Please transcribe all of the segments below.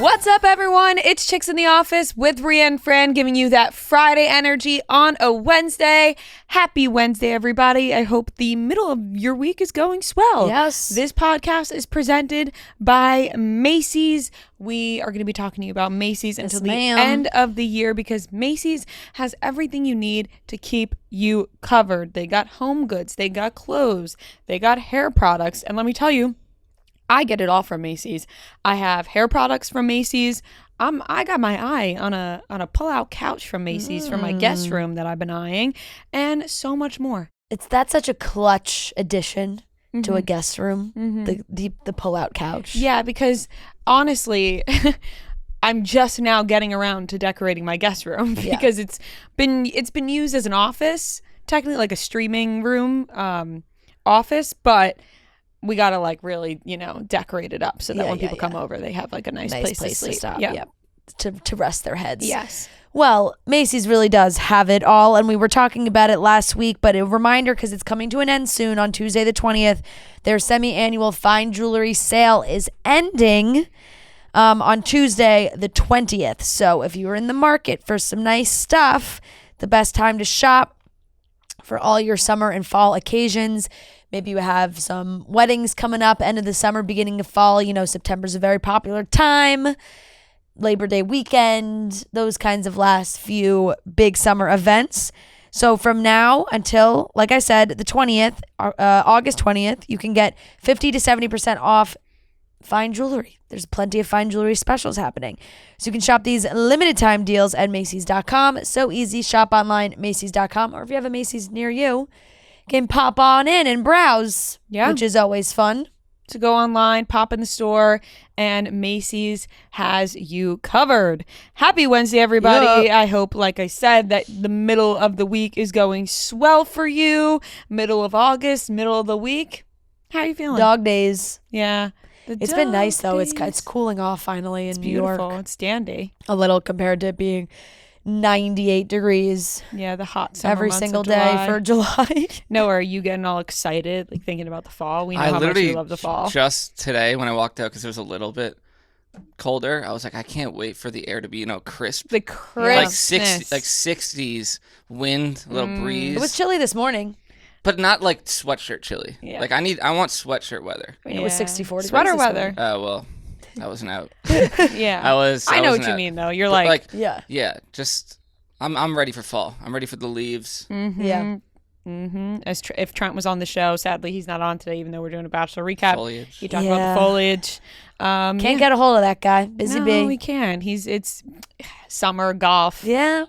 What's up, everyone? It's Chicks in the Office with Rhea and Fran, giving you that Friday energy on a Wednesday. Happy Wednesday, everybody. I hope the middle of your week is going swell. Yes. This podcast is presented by Macy's. We are going to be talking to you about Macy's until the end of the year because Macy's has everything you need to keep you covered. They got home goods, they got clothes, they got hair products, and let me tell you, I get it all from Macy's. I have hair products from Macy's. I got my eye on a pull-out couch from Macy's for my guest room that I've been eyeing, and so much more. That's such a clutch addition to a guest room, the pull-out couch. Yeah, because honestly, I'm just now getting around to decorating my guest room because it's been used as an office, technically like a streaming room office, but we gotta like really, decorate it up so that when people come over, they have like a nice place to sleep. Stop. Yeah. To rest their heads. Yes. Well, Macy's really does have it all, and we were talking about it last week, but a reminder because it's coming to an end soon on Tuesday the 20th. Their semi-annual fine jewelry sale is ending on Tuesday the 20th. So if you're in the market for some nice stuff, the best time to shop for all your summer and fall occasions. Maybe you have some weddings coming up, end of the summer, beginning of fall. September's a very popular time. Labor Day weekend, those kinds of last few big summer events. So from now until, like I said, the 20th, August 20th, you can get 50 to 70% off fine jewelry. There's plenty of fine jewelry specials happening. So you can shop these limited time deals at Macy's.com. So easy. Shop online, Macy's.com. Or if you have a Macy's near you, can pop on in and browse, which is always fun. To go online, pop in the store, and Macy's has you covered. Happy Wednesday, everybody. I hope, like I said, that the middle of the week is going swell for you. Middle of August, middle of the week. How are you feeling? Dog days. Yeah. It's been nice, though. It's cooling off finally in New York. Beautiful. It's dandy. A little compared to it being 98 degrees. Yeah, the hot summer every months single of day July. for July. No, are you getting all excited, like thinking about the fall? We know how much you love the fall. Just today when I walked out, because it was a little bit colder, I was like, I can't wait for the air to be, crisp. The crispness. Like 60s wind, a little breeze. It was chilly this morning. But not like sweatshirt chilly. Yeah. Like I want sweatshirt weather. I mean, it was 64 degrees Sweater this weather. morning. Well, I wasn't out. Yeah. I know wasn't what you out. mean, though. You're But yeah. Just I'm ready for fall. I'm ready for the leaves. Mm-hmm. Yeah. Mm-hmm. If Trent was on the show, sadly he's not on today, even though we're doing a Bachelor recap. Foliage. He talked about the foliage. Can't get a hold of that guy. Busy bee. No, we can. It's summer golf. Yeah.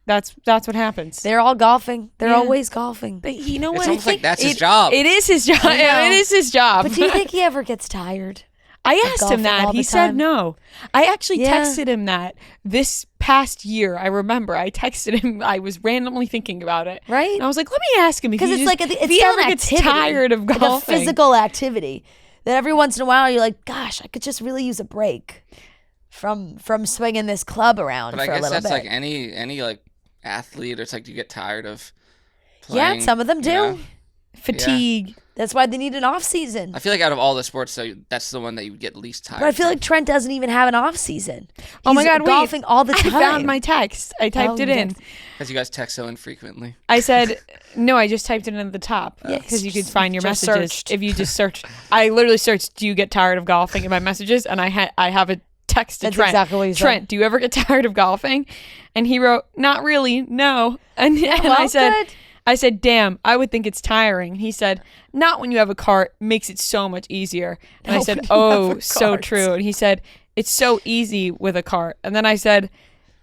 That's what happens. They're all golfing. They're always golfing. But you know what? It's almost like that's his job. It is his job. It is his job. But do you think he ever gets tired? I asked him that. He said no. I actually texted him that this past year. I remember I texted him. I was randomly thinking about it. Right? And I was like, let me ask him. Because it's like if he ever gets tired of golfing. Like a physical activity that every once in a while you're like, gosh, I could just really use a break from swinging this club around but for a little bit. I guess that's like any like athlete. It's like you get tired of playing. Yeah, some of them do. Fatigue. Yeah. That's why they need an off season. I feel like out of all the sports, though, that's the one that you would get least tired. But I feel like Trent doesn't even have an off season. Oh my God, golfing all the time. I found my text. I typed it in. Because you guys text so infrequently. I said, no, I just typed it in at the top. Because you could find your messages searched. if you just search. I literally searched, do you get tired of golfing in my messages? And I have a text to That's Trent. exactly what he said. Trent, do you ever get tired of golfing? And he wrote, not really, no. And I said, damn, I would think it's tiring. He said, not when you have a cart, makes it so much easier. And I said, oh, so true. And he said, it's so easy with a cart. And then I said,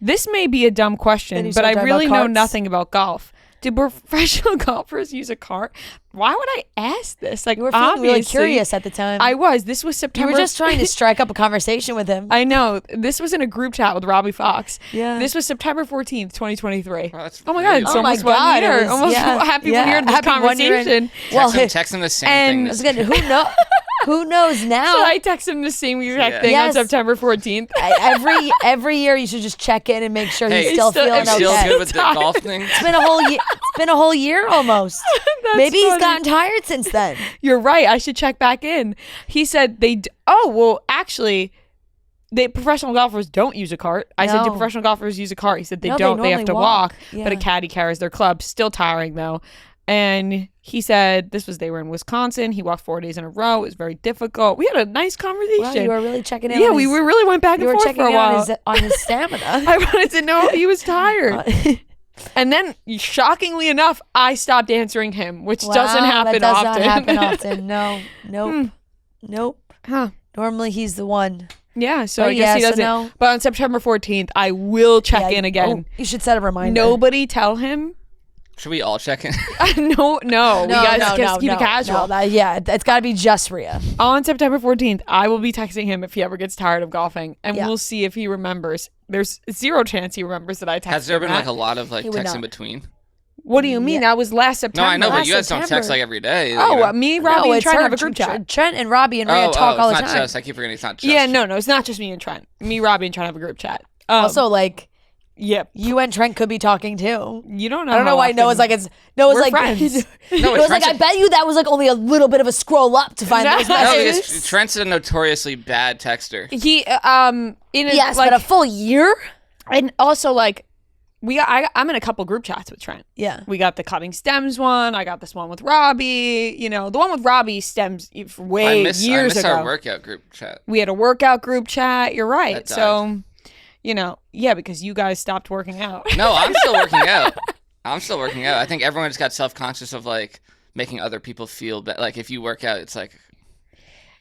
this may be a dumb question, but I really know nothing about golf. Do professional golfers use a cart? Why would I ask this? Like, you were feeling really curious at the time. I was. This was September. You were just trying to strike up a conversation with him. I know. This was in a group chat with Robbie Fox. Yeah. This was September 14th, 2023. Wow, that's oh my God. It's almost 1 year. Almost happy 1 year of this conversation. Text him the same thing. Who knows now? So I text him the same exact thing on September 14th. Every year you should just check in and make sure he's still feeling okay. Still good with the golf thing? It's been a whole year. It's been a whole year almost. Maybe he's gotten tired since then. You're right. I should check back in. He said actually, the professional golfers don't use a cart. I said, do No. professional golfers use a cart? He said they No, don't. They have normally to walk. Yeah. But a caddy carries their club. Still tiring though. And he said they were in Wisconsin. He walked 4 days in a row. It was very difficult. We had a nice conversation. Wow, you were really checking in. Yeah, on we his, really went back and you were forth checking for a in while. on his stamina. I wanted to know if he was tired. And then, shockingly enough, I stopped answering him, which doesn't happen that does often. not happen often. No. Nope. Nope. Huh. Normally he's the one. Yeah, so But I guess he yeah, so doesn't. no. But on September 14th, I will check Yeah, in again. You should set a reminder. Nobody tell him. Should we all check in? No. We guys just keep it casual. It's got to be just Rhea. On September 14th, I will be texting him if he ever gets tired of golfing, and we'll see if he remembers. There's zero chance he remembers that I texted him. Has there been that. like a lot of like He would texts not. in between? What do you mean? That was last September. No, I know, but Last you guys don't September. text like every day. Oh, you know? me, Robbie, and it's Trent her, have a group chat. Trent and Robbie and Rhea talk all the it's time. not just. I keep forgetting it's not just. Yeah, no, it's not just me and Trent. Me, Robbie, and Trent have a group chat. Also, like, yep. you and Trent could be talking too. You don't know. I don't know why Noah's like We're like friends. No, Noah's like, I bet you that was like only a little bit of a scroll up to find those No, messages. because Trent's a notoriously bad texter. He Yes, but a full year. and also like I'm in a couple group chats with Trent. Yeah. We got the cutting stems one. I got this one with Robbie. You know, the one with Robbie stems way I miss years ago. our workout group chat. We had a workout group chat. You're right. That died. So, you know, yeah, because you guys stopped working out. No, I'm still working out. I think everyone just got self-conscious of like making other people feel bad. Like if you work out, it's like.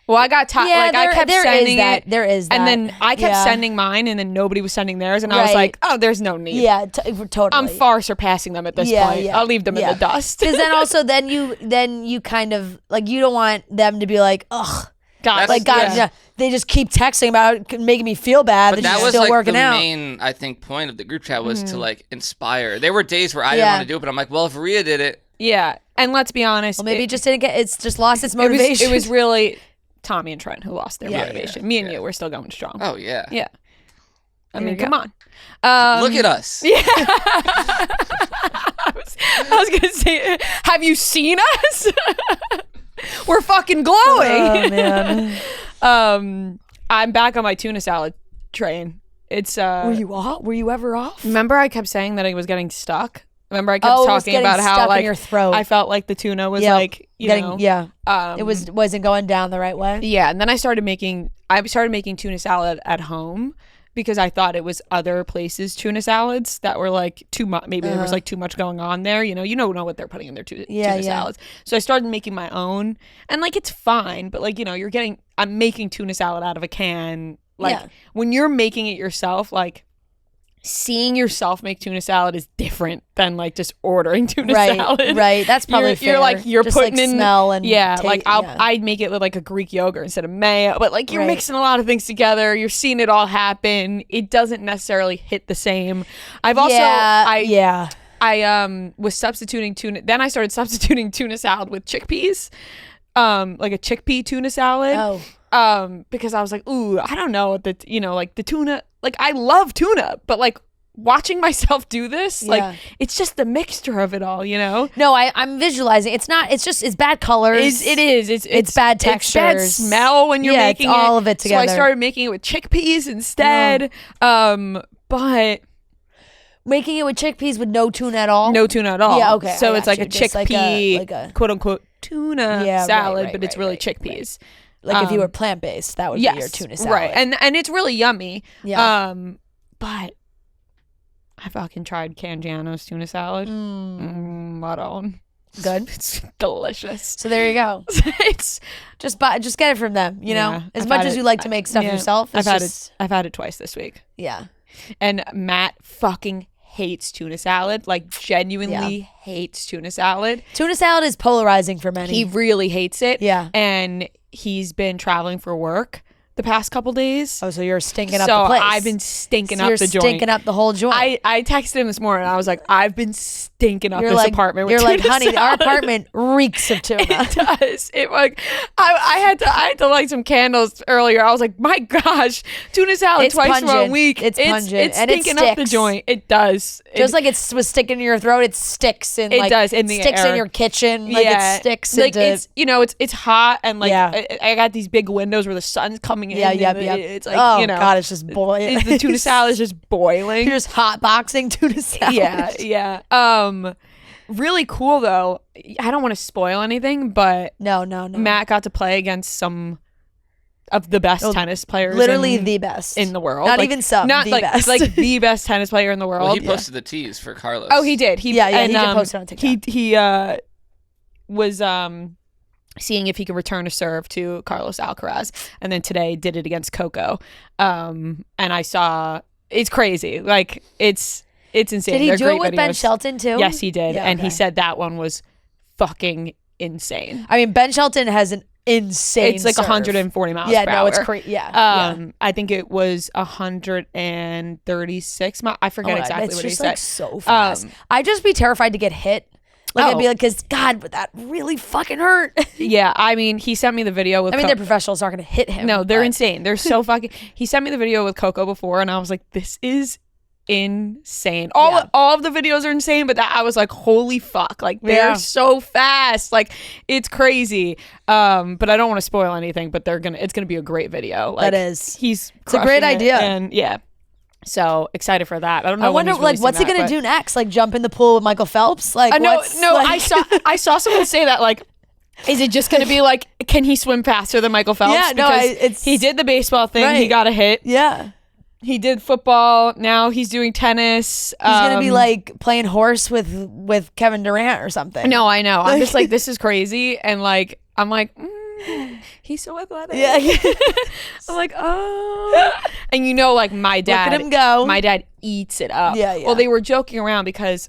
Well, I got tired. Yeah, like I kept there sending is that. it. There is that. And then I kept Yeah. sending mine, and then nobody was sending theirs, and I was Right. like, "Oh, there's no need. Yeah, totally. I'm far surpassing them at this point. I'll leave them in the dust." Because then also then you kind of like you don't want them to be like, ugh, God, like God, yeah. they just keep texting about it, making me feel bad But that that she's was still like working the out. main, I think, point of the group chat was to like inspire. There were days where I didn't Yeah. want to do it, but I'm like, well, if Rhea did it, Yeah, and let's be honest. Well, maybe it just didn't get. It's just lost its it was, motivation. it was really Tommy and Trent who lost their Yeah, motivation. Me and you, we're still going strong. oh yeah, Yeah. I There mean, you go. come on. look at us. Yeah. I was gonna say, have you seen us? We're fucking glowing. Oh man, I'm back on my tuna salad train. It's were you off? Were you ever off? Remember I kept saying that I was getting stuck? Remember I kept Oh, it was talking getting about how stuck in like your throat. I felt like the tuna was Yeah. like, you know. Yeah, Um, it wasn't going down the right way. Yeah, and then I started making tuna salad at home because I thought it was other places tuna salads that were like too much. Maybe there was like too much going on there. You don't know what they're putting in their tuna salads. So I started making my own, and like it's fine, but like I'm making tuna salad out of a can. Like when you're making it yourself, like seeing yourself make tuna salad is different than like just ordering tuna salad. Right, that's probably you're fair. like you're Just, putting like, in smell and like I'd make it with like a Greek yogurt instead of mayo, but like you're mixing a lot of things together. You're seeing it all happen. It doesn't necessarily hit the same. I've also I was substituting tuna. Then I started substituting tuna salad with chickpeas, like a chickpea tuna salad. Because I was like, ooh, I don't know like the tuna. Like I love tuna, but like watching myself do this, like it's just the mixture of it all, No, I'm visualizing. It's not. It's just. It's bad colors. It is. It's bad textures. It's bad smell when you're making it's all of it together. So I started making it with chickpeas instead. But making it with chickpeas with no tuna at all. no tuna at all. Yeah, okay, So I it's got like you. a Just chickpea, like a quote unquote tuna salad, right, but it's right, really right, chickpeas. Like if you were plant based, that would be your tuna salad. Right. And it's really yummy. Yeah. But I fucking tried Cangiano's tuna salad. Right on. Good. It's delicious. So there you go. It's Just get it from them. Yeah, as I've much had as it. you like to make stuff yourself. I've had it twice this week. Yeah. And Matt fucking hates tuna salad. Like genuinely hates tuna salad. Tuna salad is polarizing for many. He really hates it. Yeah. And he's been traveling for work the past couple days. Oh, so you're stinking up So the place. I've been stinking So up you're the joint. stinking up the whole joint. I texted him this morning. I was like, I've been stinking up You're this like, apartment with you're tuna like, honey, our salad." apartment reeks of tuna. It does. It like I had to light some candles earlier. I was like, my gosh, tuna salad It's twice in a pungent. week. It's pungent, It's and it stinking up the sticks. joint. It does. Just like it was sticking in your throat, it sticks in. It does, in the sticks air. in your kitchen. Like it sticks like into. it's hot and like Yeah. I got these big windows where the sun's coming coming in. Yeah. It's like, oh God, it's just boiling. The tuna salad is just boiling. You're just hotboxing tuna salad. Yeah. Really cool though. I don't want to spoil anything, but No. Matt got to play against some of the best tennis players. Literally the best in the world. Not even some. Not the best. like the best tennis player in the world. Well, he posted the tees for Carlos. Oh, he did. He did post it on TikTok. He was seeing if he could return a serve to Carlos Alcaraz, and then today did it against Coco. And I saw it's crazy. Like it's insane. Did he They're do great it with videos. Ben Shelton too? Yes, he did. Yeah, and he okay. said that one was fucking insane. I mean, Ben Shelton has an insane. It's like serve. 140 miles Yeah, per no, hour. it's crazy. Yeah. I think it was 136 miles. I forget exactly it's what just he like said. so fast. I'd just be terrified to get hit. Like I'd be like, because God, but that really fucking hurt. Yeah, I mean, he sent me the video with. I mean, they're professionals, aren't going to hit him. No, they're insane. They're so fucking. He sent me the video with Coco before, and I was like, this is insane. All of the videos are insane, but that I was like, holy fuck, like they're so fast, like it's crazy. But I don't want to spoil anything. But it's gonna be a great video. Like, that is. It's a great idea, and yeah. So excited for that. I don't know. I wonder, like, what's he gonna do next? Like, jump in the pool with Michael Phelps? Like, no. like... I saw someone say that. Like, is it just gonna be like, can he swim faster than Michael Phelps? Yeah, no. He did the baseball thing. Right. He got a hit. Yeah. He did football. Now he's doing tennis. He's gonna be like playing horse with Kevin Durant or something. No, I know. I'm just like, this is crazy, and like, I'm like. He's so athletic. Yeah. I'm like, oh. And you know, like my dad. Look at him go. My dad eats it up. Yeah. Well, they were joking around because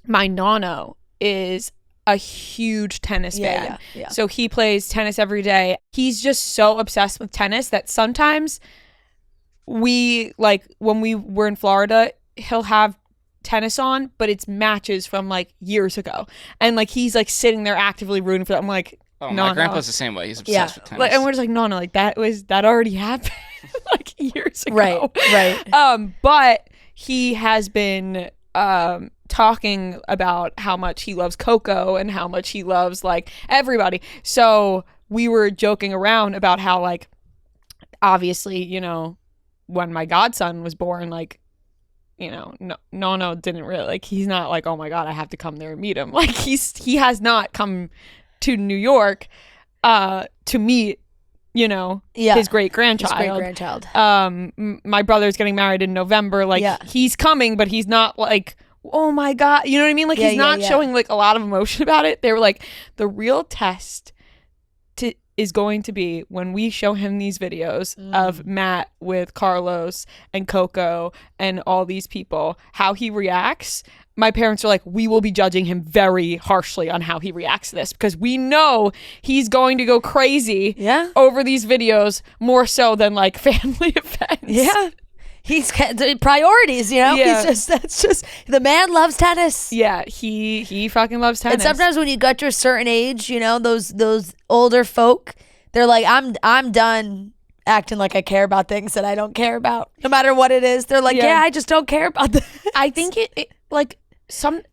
my nono is a huge tennis fan. Yeah. So he plays tennis every day. He's just so obsessed with tennis that sometimes when we were in Florida, he'll have tennis on, but it's matches from like years ago. And like he's like sitting there actively rooting for them. I'm like, oh, my grandpa's the same way. He's obsessed with tennis. Like, and we're just like, no, like that already happened like years ago. Right. But he has been talking about how much he loves Coco and how much he loves like everybody. So we were joking around about how like obviously, you know, when my godson was born, like, you know, no, didn't really like, he's not like, oh my God, I have to come there and meet him. Like he has not come to New York to meet, you know, his great grandchild. My brother's getting married in November. Like he's coming, but he's not like, oh my God, you know what I mean? Like he's not showing like a lot of emotion about it. They were like, the real test is going to be when we show him these videos of Matt with Carlos and Coco and all these people, how he reacts. My parents are like, we will be judging him very harshly on how he reacts to this because we know he's going to go crazy over these videos more so than like family events. Yeah. He's priorities, you know? Yeah. That's just the man loves tennis. Yeah, he fucking loves tennis. And sometimes when you get to a certain age, you know, those older folk, they're like, I'm done acting like I care about things that I don't care about. No matter what it is. They're like, I just don't care about that. I think it like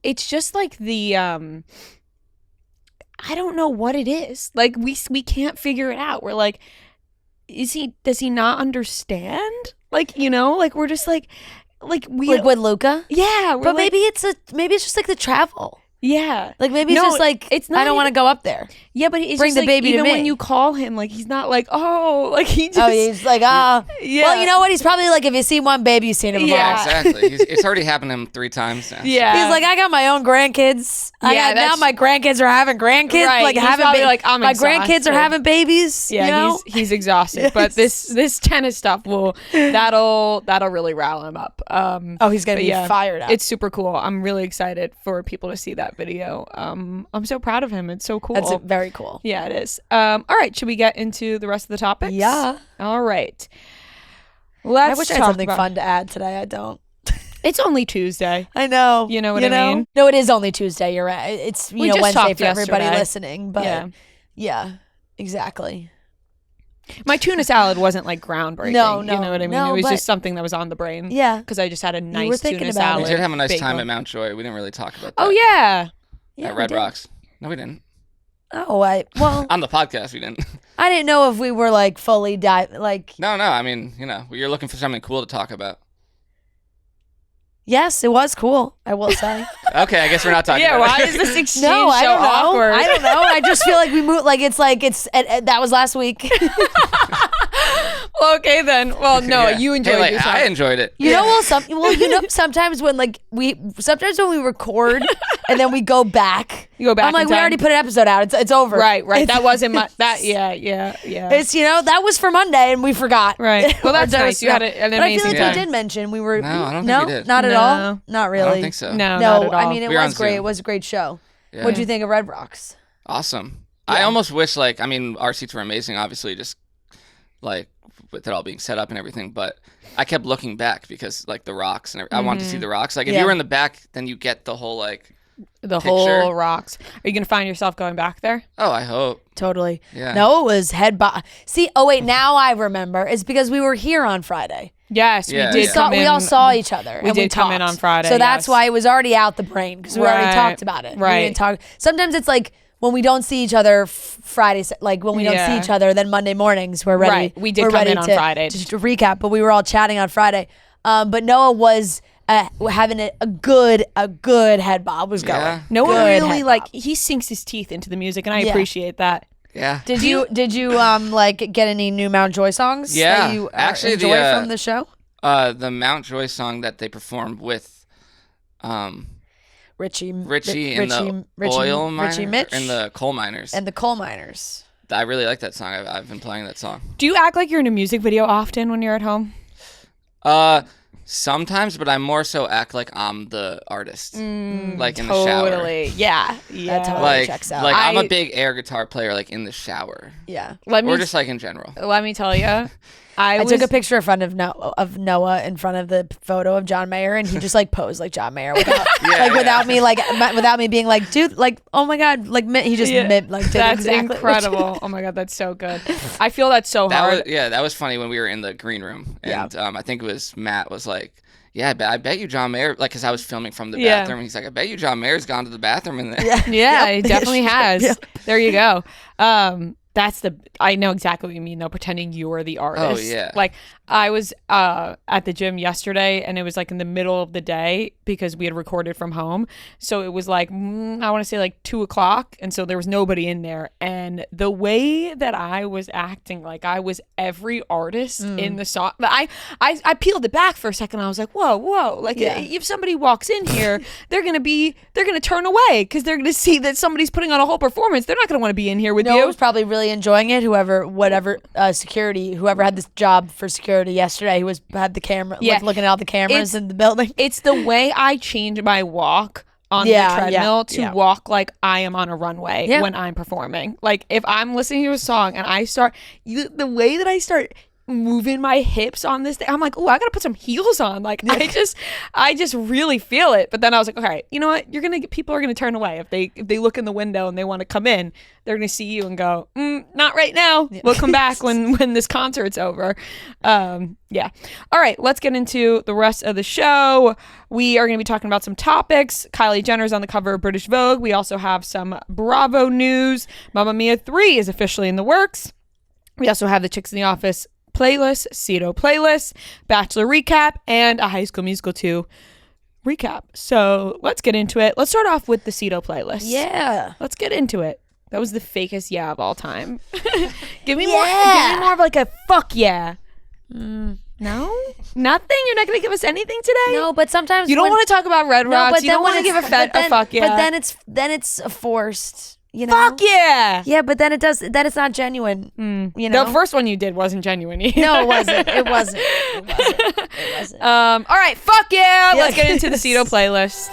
it's just like the I don't know what it is. Like we can't figure it out. We're like, does he not understand? Like, you know, like we're just like we like with Luca? Yeah, but maybe it's just like the travel. Yeah, like maybe it's just like it's not. I don't want to go up there. Yeah, but it's bring just the like, baby even to me. when you call him, like he's not like, oh, like he just. Oh, he's like, yeah. Well, you know what? He's probably like, if you see one baby, you've seen him. Yeah, exactly. It's already happened to him 3 times now. Yeah, he's like, I got my own grandkids. Now my grandkids are having grandkids. Right. Like he's having like, I'm my exhausted. grandkids are having babies. Yeah, you know? he's exhausted. Yes. But this tennis stuff that'll really rile him up. He's gonna be fired up. It's super cool. I'm really excited for people to see that video. I'm so proud of him. It's so cool. That's very cool. Yeah, it is. All right, should we get into the rest of the topics? Yeah. All right. I wish I had something fun to add today. I don't. It's only Tuesday. I know. You know what I mean? No, it is only Tuesday. You're right. It's Wednesday for everybody listening. But yeah, exactly. My tuna salad wasn't like groundbreaking. No. You know what I mean? No, it was just something that was on the brain. Yeah. Because I just had a nice tuna about salad. We did have a nice bagel. time at Mount Joy. We didn't really talk about that. Oh, yeah. At Red Rocks. No, we didn't. Oh, well. On the podcast, we didn't. I didn't know if we were like fully like. No. I mean, you're looking for something cool to talk about. Yes, it was cool. I will say. Okay, I guess we're not talking. Yeah, about why it. is this exchange No, I so don't know. awkward? I don't know. I just feel like we moved. That was last week. Well, okay then. Well, no, Yeah. you enjoyed Hey, yourself. I enjoyed it. Sometimes when we record and then we go back. You go back I'm like, in we time. already put an episode out. It's over. Right. It's- That wasn't my. That yeah. It's that was for Monday and we forgot. Right. Well, that's Or nice. You had an But I feel amazing like time. we did mention we were. No, I don't think we did. Not at No. all. Not really. I don't think so. No, No, not at all. I mean it We were on was great. Zoom. It was a great show. Yeah. What'd you think of Red Rocks? Awesome. I almost wish our seats were amazing, obviously, just like with it all being set up and everything, but I kept looking back because like the rocks and I wanted to see the rocks. Like if you were in the back, then you get the whole the picture. whole rocks. Are you gonna find yourself going back there? Oh, I hope. Totally. Yeah. No, it was head bob. See, now I remember. It's because we were here on Friday. Yes, Yeah, we did. yeah. come We in. all saw each other. We and did come in talked. on Friday, So that's yes. why it was already out the brain because we already Right, talked about it. right. We didn't talk. Sometimes it's like when we don't see each other Fridays, like when we don't see Yeah. each other, then Monday mornings we're ready. Right. We did we're come ready in on to, Friday. to recap, but we were all chatting on Friday. But Noah was having a good head bob was going. Yeah. No one Good really head bob. he sinks his teeth into the music, and I Yeah. appreciate that. Yeah. Did you get any new Mount Joy songs Yeah. that you Actually, enjoy the, from the show? The Mount Joy song that they performed with Richie and the oil miners Richie Mitch and the coal miners. and the coal miners. I really like that song. I've been playing that song. Do you act like you're in a music video often when you're at home? Sometimes, but I more so act like I'm the artist, like in the shower. Totally. Yeah. That totally Like, checks out. like I'm a big air guitar player, like in the shower, Yeah. or just like in general. Let me tell you. I took a picture in front of Noah in front of the photo of John Mayer, and he just like posed like John Mayer without without me being like, dude, like, oh my god, like he just did that's exactly incredible. Oh my god, that's so good. I feel that so hard. That was funny when we were in the green room, and I think it was Matt was like, yeah, I bet you John Mayer, like, because I was filming from the bathroom. He's like, I bet you John Mayer's gone to the bathroom in there. Yeah, it definitely has. Yeah. There you go. I know exactly what you mean though, pretending you are the artist. Oh, yeah. Like I was at the gym yesterday and it was like in the middle of the day because we had recorded from home. So it was like, I want to say like 2:00. And so there was nobody in there. And the way that I was acting, like I was every artist in the song. I peeled it back for a second. I was like, whoa. Like if somebody walks in here, they're going to turn away because they're going to see that somebody's putting on a whole performance. They're not going to want to be in here with Noah you. was probably really enjoying it. Whoever had this job for security yesterday, who had the camera, looking at all the cameras in the building. It's the way I change my walk on the treadmill to walk like I am on a runway when I'm performing. Like if I'm listening to a song and I start, the way that I start moving my hips on this thing, I'm like, oh, I gotta put some heels on. Like I just really feel it. But then I was like, okay, you know what? People are gonna turn away if they look in the window and they want to come in. They're gonna see you and go, not right now. We'll come back when this concert's over. Yeah. All right, let's get into the rest of the show. We are gonna be talking about some topics. Kylie Jenner's on the cover of British Vogue. We also have some Bravo news. Mamma Mia 3 is officially in the works. We also have the Chicks in the Office playlist, Cito playlist, Bachelor recap, and a High School Musical 2 recap. So let's get into it. Let's start off with the Cito playlist. Yeah. Let's get into it. That was the fakest yeah of all time. Give me more of like a fuck yeah. No? Nothing? You're not going to give us anything today? No, but sometimes You don't want to talk about Red Rocks. You don't want to give a fuck yeah. But then it's forced. You know? Fuck yeah. Yeah, but then it's not genuine. You know? The first one you did wasn't genuine either. No, it wasn't. All right, fuck yeah. Let's get into the Cito playlist.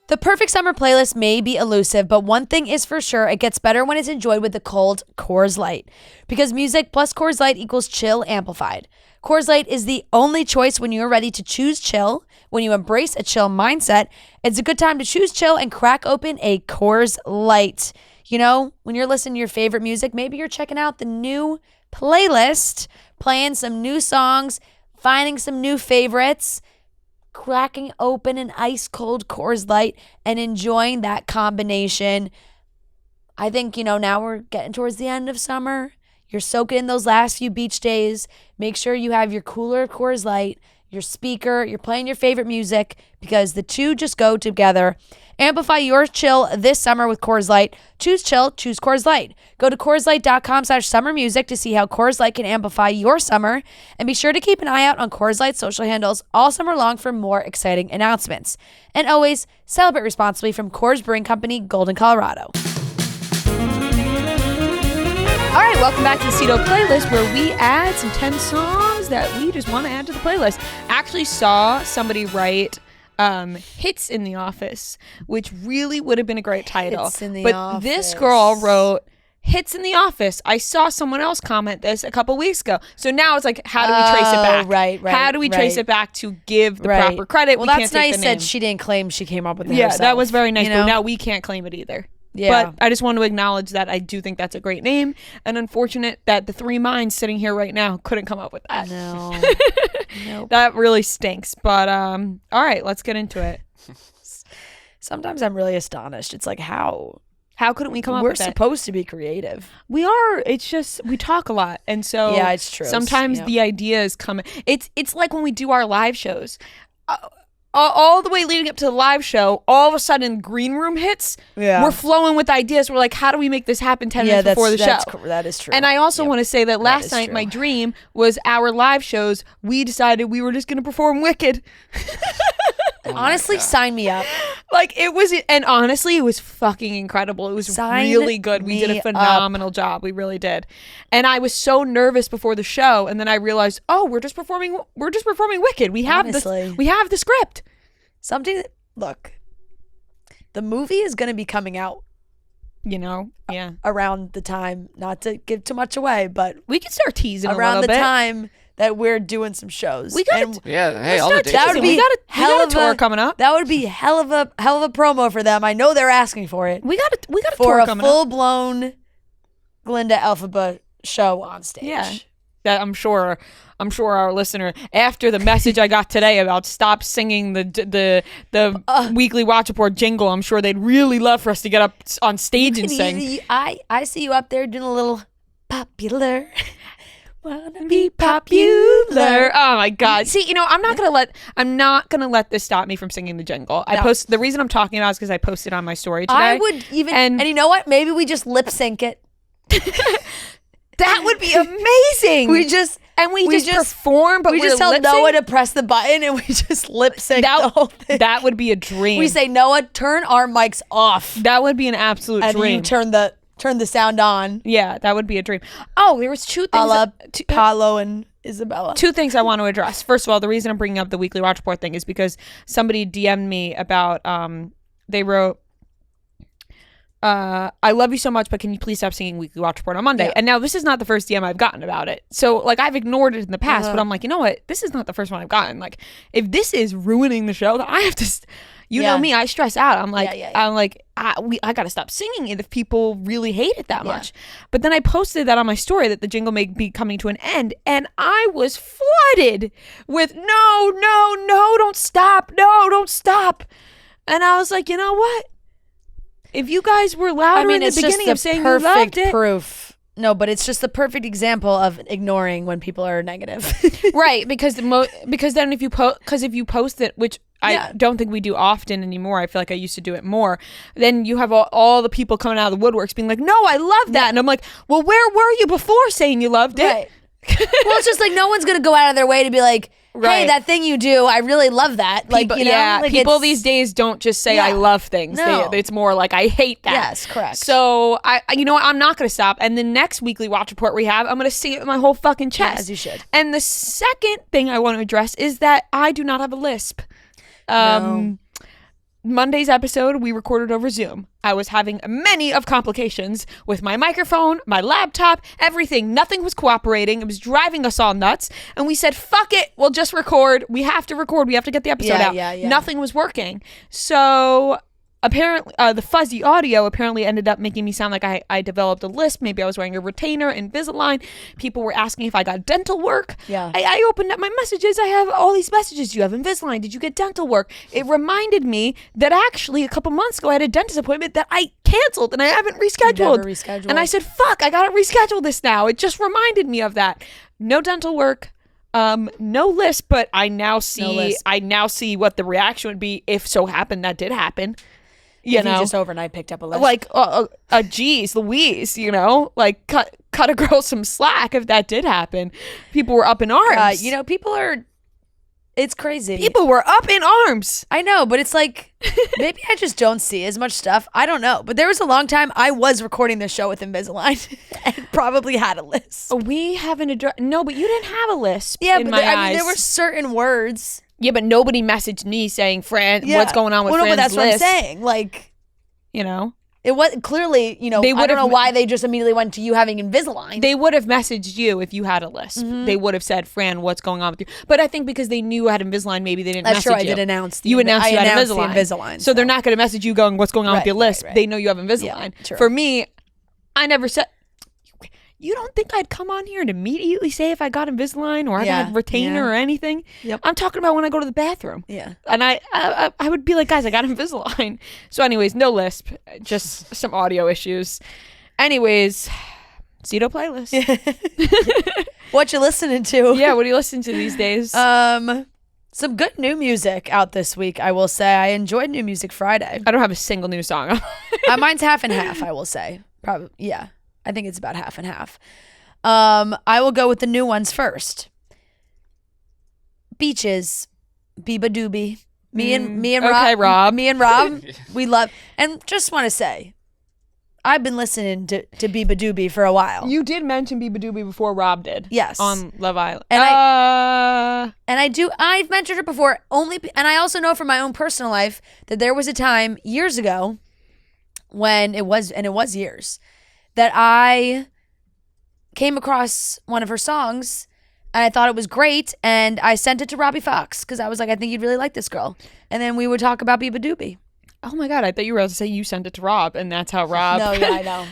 The perfect summer playlist may be elusive, but one thing is for sure, it gets better when it's enjoyed with the cold Coors Light. Because music plus Coors Light equals chill amplified. Coors Light is the only choice when you're ready to choose chill. When you embrace a chill mindset, it's a good time to choose chill and crack open a Coors Light. You know, when you're listening to your favorite music, maybe you're checking out the new playlist, playing some new songs, finding some new favorites, cracking open an ice cold Coors Light and enjoying that combination. I think, now we're getting towards the end of summer. You're soaking in those last few beach days. Make sure you have your cooler of Coors Light, your speaker, you're playing your favorite music, because the two just go together. Amplify your chill this summer with Coors Light. Choose chill, choose Coors Light. Go to CoorsLight.com/summermusic to see how Coors Light can amplify your summer. And be sure to keep an eye out on Coors Light's social handles all summer long for more exciting announcements. And always celebrate responsibly from Coors Brewing Company, Golden, Colorado. All right, welcome back to the Cito playlist, where we add some 10 songs that we just want to add to the playlist. Actually saw somebody write Hits in the Office, which really would have been a great title. Hits in the but Office. This girl wrote Hits in the Office. I saw someone else comment this a couple weeks ago. So now it's like, how do we trace it back? Right. How do we trace it back to give the proper credit? Well, we that's can't take nice the name. that she didn't claim she came up with it Yeah, herself. that was very nice. But now we can't claim it either. Yeah. But I just want to acknowledge that I do think that's a great name, and unfortunate that the three minds sitting here right now couldn't come up with that. No. Nope. That really stinks. But all right, let's get into it. Sometimes I'm really astonished. It's like, how couldn't we come up we're with that? supposed to be creative. We are. It's just we talk a lot, and so Yeah, it's true. Sometimes Yeah. the ideas come. It's like when we do our live shows. All the way leading up to the live show, all of a sudden green room hits. Yeah. We're flowing with ideas. We're like, how do we make this happen 10 minutes before the show? That is true. And I also want to say that last is night, true. my dream was our live shows. We decided we were just going to perform Wicked. Honestly, sign me up. Like it was, and honestly, it was fucking incredible. It was Sign really good. We did me a phenomenal job. We really did. And I was so nervous before the show, and then I realized, oh, we're just performing Wicked. We have Honestly. the script. Look, the movie is going to be coming out, Yeah. around the time, not to give too much away, but We can start teasing around a the little bit. time that we're doing some shows. We got And Yeah, hey, Let's all the start dates. that teasing. would be we got hell a of tour a coming up. That would be hell of a promo for them. I know they're asking for it. We got a For tour a coming up. full-blown Glinda Elphaba show on stage. Yeah. That I'm sure our listener, after the message I got today about stop singing the weekly watch report jingle, I'm sure they'd really love for us to get up on stage and sing. I see you up there doing a little popular. Wanna be popular. Oh my God! See, I'm not gonna let this stop me from singing the jingle. No. The reason I'm talking about is because I posted on my story today. I would even, and you know what? Maybe we just lip sync it. That would be amazing. We just perform, but we just tell Noah to press the button and we just lip sync the whole thing. That would be a dream. We say, Noah, turn our mics off. That would be an absolute And dream. you turn the sound on. Yeah, that would be a dream. Oh, there was two things. A la Paolo and Isabella. Two things I want to address. First of all, the reason I'm bringing up the weekly watch report thing is because somebody DM'd me about, they wrote, I love you so much, but can you please stop singing weekly watch report on Monday? Yeah. And now this is not the first DM I've gotten about it. So like I've ignored it in the past, but I'm like, you know what? This is not the first one I've gotten. Like if this is ruining the show, then I have to, know me, I stress out. I'm like, I got to stop singing it if people really hate it that much. But then I posted that on my story that the jingle may be coming to an end. And I was flooded with no, don't stop. No, don't stop. And I was like, you know what? If you guys were louder in the beginning of saying you loved it. Proof. No, but it's just the perfect example of ignoring when people are negative. Right, because then if you post it, which I don't think we do often anymore. I feel like I used to do it more. Then you have all the people coming out of the woodworks being like, "No, I love that," and I'm like, "Well, where were you before saying you loved it?" Right. Well, it's just like no one's gonna go out of their way to be like, "Hey, that thing you do, I really love that." People, people these days don't just say I love things. No. It's more like I hate that. Yes, correct. So you know what? I'm not gonna stop. And the next weekly watch report we have, I'm gonna sing it with my whole fucking chest. Yeah, as you should. And the second thing I want to address is that I do not have a lisp. No. Monday's episode we recorded over Zoom. I was having many of complications with my microphone, my laptop, everything. Nothing was cooperating. It was driving us all nuts. And we said, fuck it, we'll just record. We have to record. We have to get the episode out. Yeah. Nothing was working. So apparently the fuzzy audio apparently ended up making me sound like I developed a lisp. Maybe I was wearing a retainer, Invisalign. People were asking if I got dental work. Yeah. I opened up my messages. I have all these messages. Do you have Invisalign? Did you get dental work? It reminded me that actually a couple months ago I had a dentist appointment that I canceled and I haven't rescheduled. Never rescheduled. And I said, fuck, I gotta reschedule this now. It just reminded me of that. No dental work. No lisp, but I now see what the reaction would be if so happened that did happen. You know, just overnight picked up a lisp. Like, geez, Louise, you know, like cut a girl some slack if that did happen. People were up in arms. You know, it's crazy. People were up in arms. I know, but it's like, maybe I just don't see as much stuff. I don't know. But there was a long time I was recording this show with Invisalign and probably had a lisp. We haven't addressed. No, but you didn't have a lisp. Yeah, in but my eyes. I mean, there were certain words. Yeah, but nobody messaged me saying, Fran, what's going on with Fran's but that's lisp? what I'm saying. Like, you know? It was clearly, you know, I don't know why they just immediately went to you having Invisalign. They would have messaged you if you had a lisp. Mm-hmm. They would have said, Fran, what's going on with you? But I think because they knew I had Invisalign, maybe they didn't message you. That's true, I did announce you announced you had Invisalign. Invisalign. So they're not going to message you going, what's going on with your lisp? Right. They know you have Invisalign. Yeah, for me, I never said... You don't think I'd come on here and immediately say if I got Invisalign or I got retainer or anything? Yep. I'm talking about when I go to the bathroom. Yeah. And I would be like, guys, I got Invisalign. So anyways, no lisp, just some audio issues. Anyways, Cito playlist. What you listening to? Yeah, what are you listening to these days? Some good new music out this week, I will say. I enjoyed New Music Friday. I don't have a single new song. Mine's half and half, I will say. Probably, yeah. I think it's about half and half. I will go with the new ones first. Beaches, Biba Doobie. Me and Rob. Me and Rob, we love. And just want to say, I've been listening to Biba Doobie for a while. You did mention Biba Doobie before Rob did. Yes. On Love Island. And I've mentioned her before. And I also know from my own personal life that there was a time years ago when it was years, that I came across one of her songs and I thought it was great and I sent it to Robbie Fox because I was like, I think you'd really like this girl. And then we would talk about Biba Doobie. Oh my God, I thought you were about to say you sent it to Rob and that's how Rob... No, yeah, I know.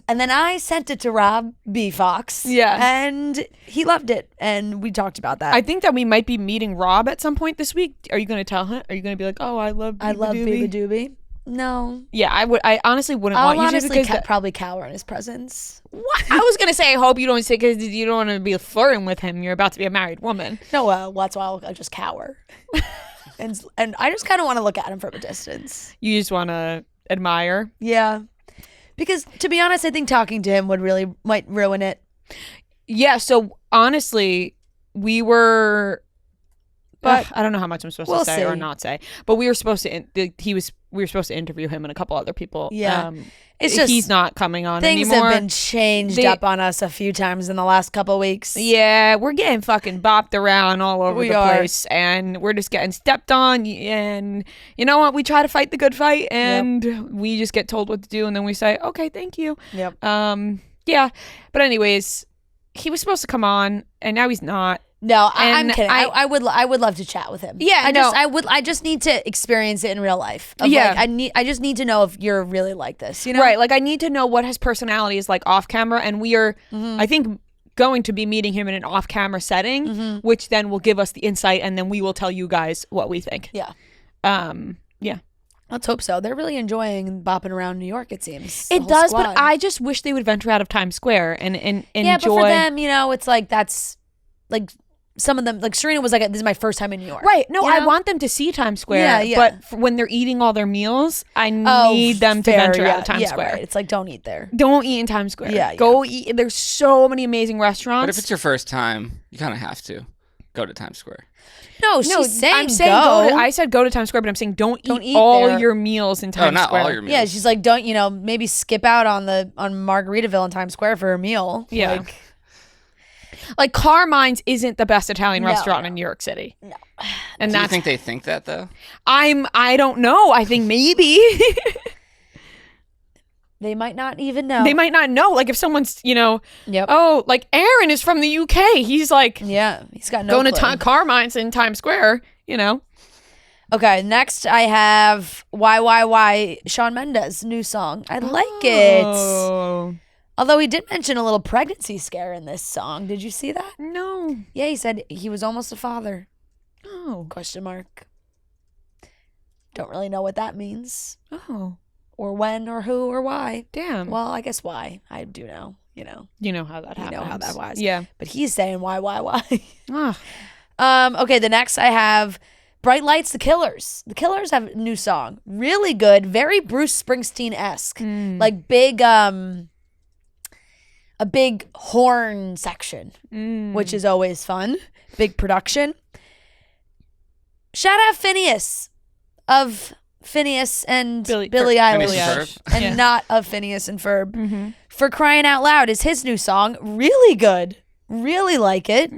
And then I sent it to Rob B. Fox. Yeah. And he loved it and we talked about that. I think that we might be meeting Rob at some point this week. Are you going to tell him? Are you going to be like, oh, I love Biba Doobie? No. Yeah, I honestly wouldn't want you to because probably cower in his presence. What? I was gonna say I hope you don't say because you don't want to be flirting with him. You're about to be a married woman. No, that's why I'll just cower, and I just kind of want to look at him from a distance. You just want to admire. Yeah, because to be honest, I think talking to him might ruin it. Yeah. So honestly, we were. But I don't know how much I'm supposed to say or not say. But we were supposed to. We were supposed to interview him and a couple other people. Yeah, it's just he's not coming on things anymore. Things have been changed up on us a few times in the last couple weeks. Yeah, we're getting fucking bopped around all over the place, and we're just getting stepped on. And you know what? We try to fight the good fight, and we just get told what to do, and then we say, "Okay, thank you." Yep. Yeah, but anyways, he was supposed to come on, and now he's not. No, I'm kidding. I would love to chat with him. Yeah, I just need to experience it in real life. I just need to know if you're really like this. You know, right? Like I need to know what his personality is like off camera, and we are, I think, going to be meeting him in an off camera setting, which then will give us the insight, and then we will tell you guys what we think. Yeah. Yeah. Let's hope so. They're really enjoying bopping around New York, it seems. It does, but I just wish they would venture out of Times Square and enjoy. Yeah, but for them, you know, it's like that's like. Some of them, like Serena was like, this is my first time in New York. Right. No, I want them to see Times Square. Yeah. But when they're eating all their meals, I need them to venture out of Times Square. Right. It's like, don't eat there. Don't eat in Times Square. Yeah. Go eat. There's so many amazing restaurants. But if it's your first time, you kind of have to go to Times Square. No, she's saying I'm saying go. I said go to Times Square, but I'm saying don't eat all there. Your meals in Times Square. All your meals. Yeah, she's like, don't, maybe skip out on Margaritaville in Times Square for a meal. Yeah. Like Carmine's isn't the best Italian restaurant in New York City. No. And do you think they think that though? I don't know. I think maybe. They might not even know. They might not know. Like if someone's, Yep. Oh, like Aaron is from the UK. He's like, yeah, he's got no going clue. to Carmine's in Times Square, Okay, next I have YYY, Shawn Mendes' new song. I like it. Although he did mention a little pregnancy scare in this song. Did you see that? No. Yeah, he said he was almost a father. Oh. Question mark. Don't really know what that means. Oh. Or when or who or why. Damn. Well, I guess why. I do know, You know how that happens. You know how that was. Yeah. But he's saying why. Ah. Okay, the next I have Bright Lights, The Killers. The Killers have a new song. Really good. Very Bruce Springsteen-esque. Like big, a big horn section, which is always fun. Big production. Shout out Phineas of Phineas and Billie Eilish. And not of Phineas and Ferb. For Crying Out Loud is his new song. Really good. Really like it.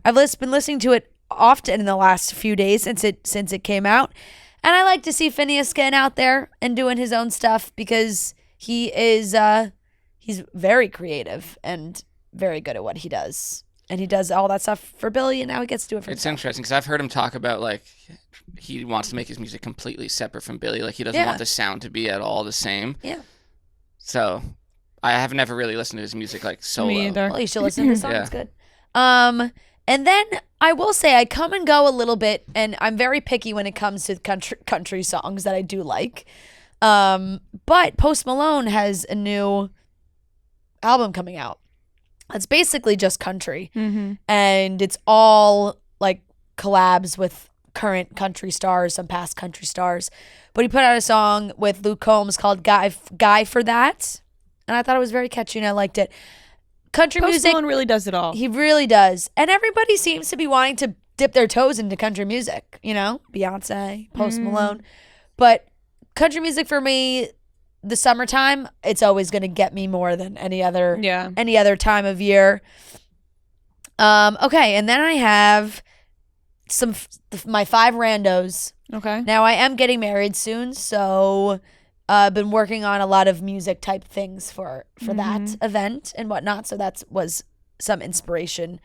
I've been listening to it often in the last few days since it came out. And I like to see Phineas getting out there and doing his own stuff because he is he's very creative and very good at what he does. And he does all that stuff for Billy, and now he gets to do it for himself. It's interesting because I've heard him talk about, like, he wants to make his music completely separate from Billy. Like, he doesn't want the sound to be at all the same. Yeah. So, I have never really listened to his music, like, solo. Me either. Well, you should listen to his song. It's good. And then I will say I come and go a little bit, and I'm very picky when it comes to country songs that I do like. But Post Malone has a new album coming out. It's basically just country, and it's all like collabs with current country stars, some past country stars. But he put out a song with Luke Combs called "Guy for That," and I thought it was very catchy, and I liked it. Country Post music, Malone really does it all. he really does, and everybody seems to be wanting to dip their toes into country music. You know, Beyonce, Post Malone, but country music for me. The summertime, it's always going to get me more than any other time of year. Okay, and then I have my 5 randos. Okay. Now I am getting married soon, so I've been working on a lot of music type things for that event and whatnot. So that was some inspiration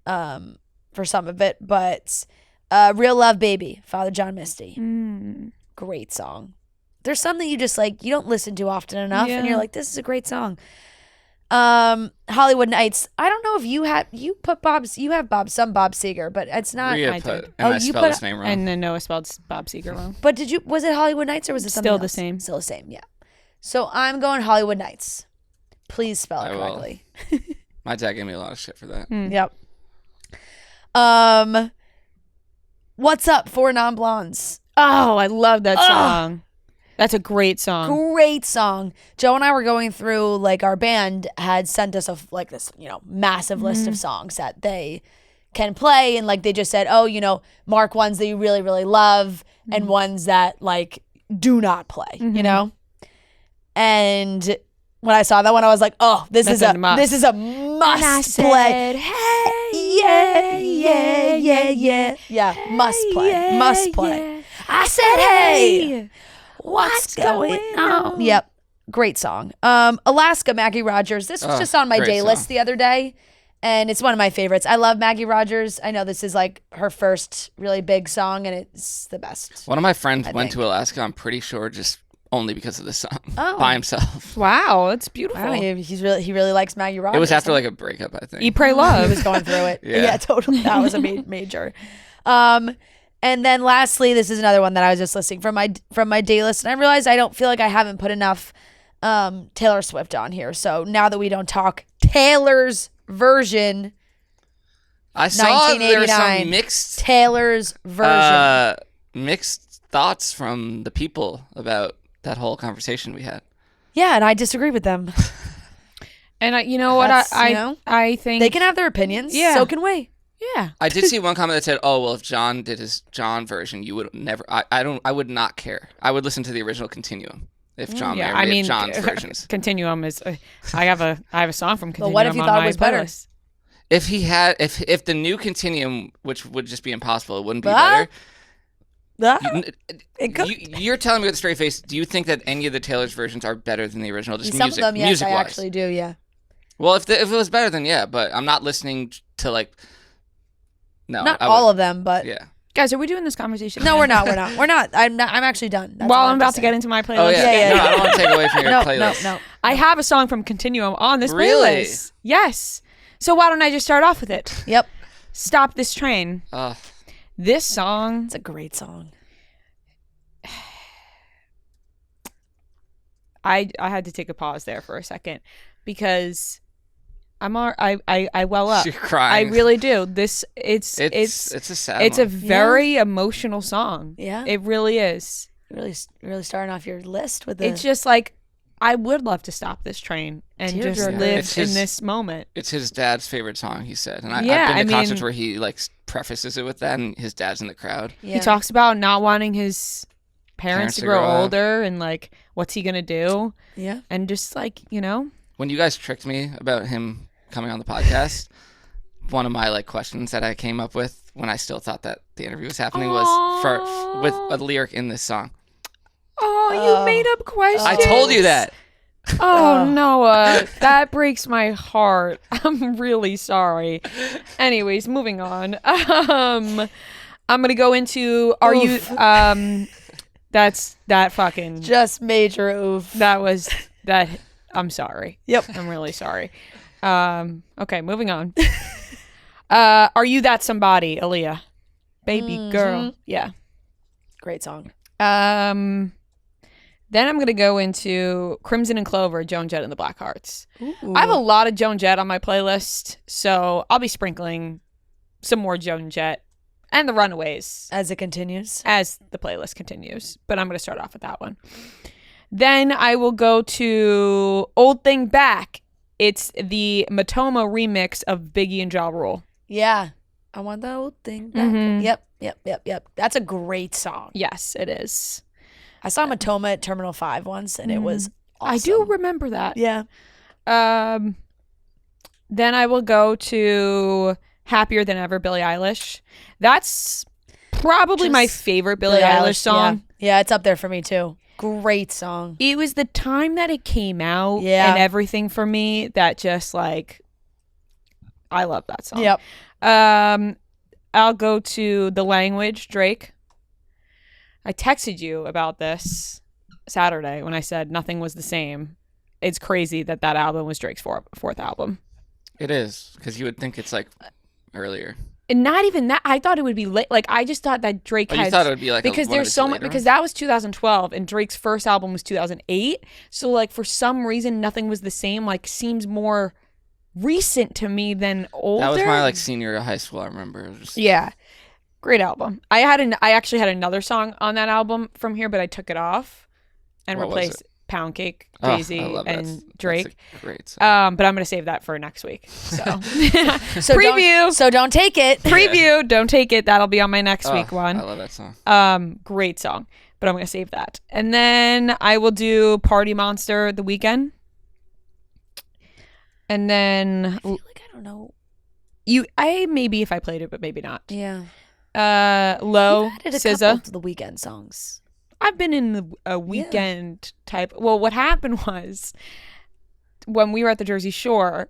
for some of it. But Real Love Baby, Father John Misty. Great song. There's some that you just like, you don't listen to often enough, and you're like, this is a great song. Hollywood Nights. I don't know if you have Bob Seger, but it's not. Rhea put, and I spelled his name wrong. And then Noah spelled Bob Seger wrong. But was it Hollywood Nights or was it something Still the else? same. Still the same, yeah. So I'm going Hollywood Nights. Please spell it correctly. My dad gave me a lot of shit for that. Yep. What's Up, 4 Non-Blondes. Oh, I love that song. That's a great song. Great song. Joe and I were going through, like, our band had sent us this, massive list of songs that they can play. And, like, they just said, mark ones that you really, really love and ones that, like, do not play, you know? And when I saw that one, I was like, oh, this is a must play. Hey, yeah, must play. I said, hey. What's going on? Yep. Great song. Alaska, Maggie Rogers. This was just on my day list the other day, and it's one of my favorites. I love Maggie Rogers. I know this is like her first really big song, and it's the best. One of my friends went to Alaska, I'm pretty sure, just only because of this song by himself. Wow, that's beautiful. Wow, he really likes Maggie Rogers. It was after like a breakup, I think. Eat, Pray, Love. He was going through it. Yeah, totally. That was a major. And then lastly, this is another one that I was just listening from my day list, and I realized I don't feel like I haven't put enough Taylor Swift on here. So now that we don't talk Taylor's version, I saw there was some mixed Taylor's version, mixed thoughts from the people about that whole conversation we had. Yeah, and I disagree with them. And I think they can have their opinions. Yeah, so can we. Yeah. I did see one comment that said, "Oh, well, if John did his John version, you would never." I would not care. I would listen to the original Continuum if John made John's versions. Continuum is. I have a song from Continuum. But what if you thought it was better? If the new Continuum, which would just be impossible, it wouldn't be better. You're telling me with a straight face. Do you think that any of the Taylor's versions are better than the original? Just some of them, yes, music-wise? I actually do. Yeah. Well, if it was better, then yeah. But I'm not listening to like. No, not all of them, but yeah. Guys, are we doing this conversation? No, we're not. I'm actually done. That's well, all I I'm have about to say. get into my playlist. Oh yeah. Yeah. No, I don't want to take away from your playlist. No. I have a song from Continuum on this Really? playlist. Yes. So why don't I just start off with it? Yep. Stop This Train. This song. It's a great song. I had to take a pause there for a second because I well up. You're crying. I really do. It's a sad it's one. a very emotional song. Yeah. It really is. Really starting off your list with the. It's just like I would love to stop this train and just Teardrop. live in this moment. It's his dad's favorite song, he said. And I've Yeah, been to I concerts mean- where he like prefaces it with that and his dad's in the crowd. Yeah. He talks about not wanting his parents to grow up. older and like what's he gonna do Yeah. and just like When you guys tricked me about him coming on the podcast, one of my like questions that I came up with when I still thought that the interview was happening was with a lyric in this song. you made up questions. I told you that. Oh, Noah, that breaks my heart. I'm really sorry. Anyways, moving on. I'm gonna go into that's that fucking Just major oof. that was that. I'm sorry. Yep. I'm really sorry. Okay, moving on. Are You That Somebody, Aaliyah? Baby girl. Yeah. Great song. Then I'm gonna go into Crimson and Clover, Joan Jett and the Blackhearts. Ooh. I have a lot of Joan Jett on my playlist, so I'll be sprinkling some more Joan Jett and the Runaways As it continues. as the playlist continues. But I'm gonna start off with that one. Then I will go to Old Thing Back. It's the Matoma remix of Biggie and Ja Rule. Yeah. I want the old thing back. Mhm. Yep. That's a great song. Yes, it is. I saw Matoma at Terminal 5 once, and it was awesome. I do remember that. Yeah. Then I will go to Happier Than Ever, Billie Eilish. That's probably my favorite Billie Eilish song. Yeah, it's up there for me, too. Great song. It was the time that it came out Yeah. and everything for me that just like, I love that song. Yep. I'll go to The Language, Drake. I texted you about this Saturday when I said nothing was the same. It's crazy that album was Drake's fourth album. It is, because you would think it's like earlier. And not even that. I thought it would be late. Like I just thought that Drake had. You thought it would be like because one of there's his so much. later Because ones? that was 2012 and Drake's first album was 2008. So like for some reason nothing was the same. Like seems more recent to me than older. That was my like senior year of high school. I remember. It was just, Yeah, great album. I actually had another song on that album from here, but I took it off and What was replaced it? Pound Cake, Oh, Jay-Z, I love that. and Drake. That's a great song. But I'm gonna save that for next week. So, So preview. Don't take it. Preview. Don't take it. That'll be on my next week one. I love that song. Great song, but I'm gonna save that, and then I will do Party Monster, The Weeknd, and then I feel like I don't know. maybe if I played it, but maybe not. Yeah. Low, You've added a SZA. couple of the weekend songs. I've been in a weekend type. Well, what happened was when we were at the Jersey Shore.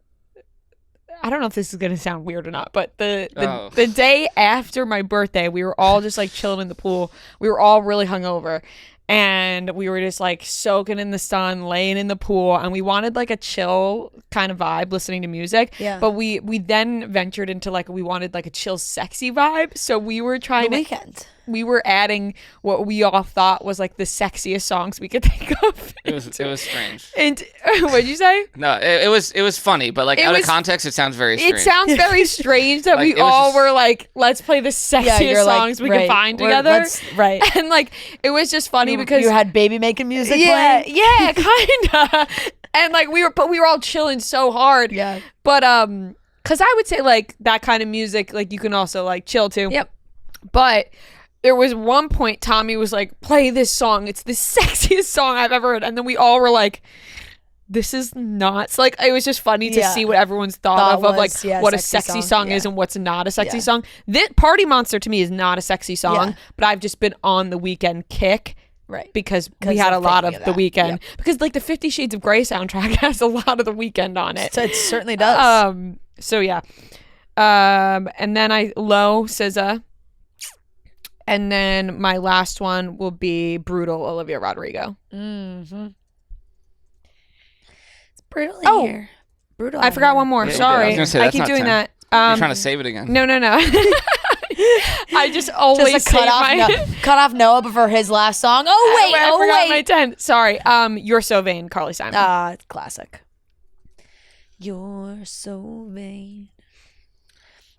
I don't know if this is gonna sound weird or not, but the day after my birthday, we were all just like chilling in the pool. We were all really hungover, and we were just like soaking in the sun, laying in the pool, and we wanted like a chill kind of vibe, listening to music. Yeah. But we then ventured into like we wanted like a chill, sexy vibe. So we were trying The to. Weeknd. We were adding what we all thought was like the sexiest songs we could think of. It was strange. And what'd you say? No, it was funny, but like It out was- of context, it sounds very strange. It sounds very strange that Like, we it was all just- were like, let's play the sexiest songs we can find together. Right. And like, it was just funny because you had baby making music yeah, playing. yeah, kinda. And like we were all chilling so hard. Yeah. But because I would say like that kind of music, like you can also like chill to. Yep. But there was one point Tommy was like, play this song. It's the sexiest song I've ever heard. And then we all were like, this is nuts. Like, it was just funny to Yeah. see what everyone's thought Thought of like was, yeah, what a sexy sexy song. song is Yeah. and what's not a sexy Yeah. song. This Party Monster to me is not a sexy song, Yeah. but I've just been on the Weekend kick. Right. Because we 'Cause had a of lot of thinking the of that. Weekend. Yep. Because like the 50 Shades of Grey soundtrack has a lot of the Weekend on it. So it certainly does. So yeah. And then Low, SZA. And then my last one will be Brutal, Olivia Rodrigo. Mm-hmm. It's brutal here. Brutal. I forgot one more. Yeah, Sorry. I was gonna say, I that's keep not doing 10. that. You're trying to save it again. No. I just always Just save my... cut off Noah before his last song. I forgot my 10. Sorry. You're So Vain, Carly Simon. It's classic. You're so vain.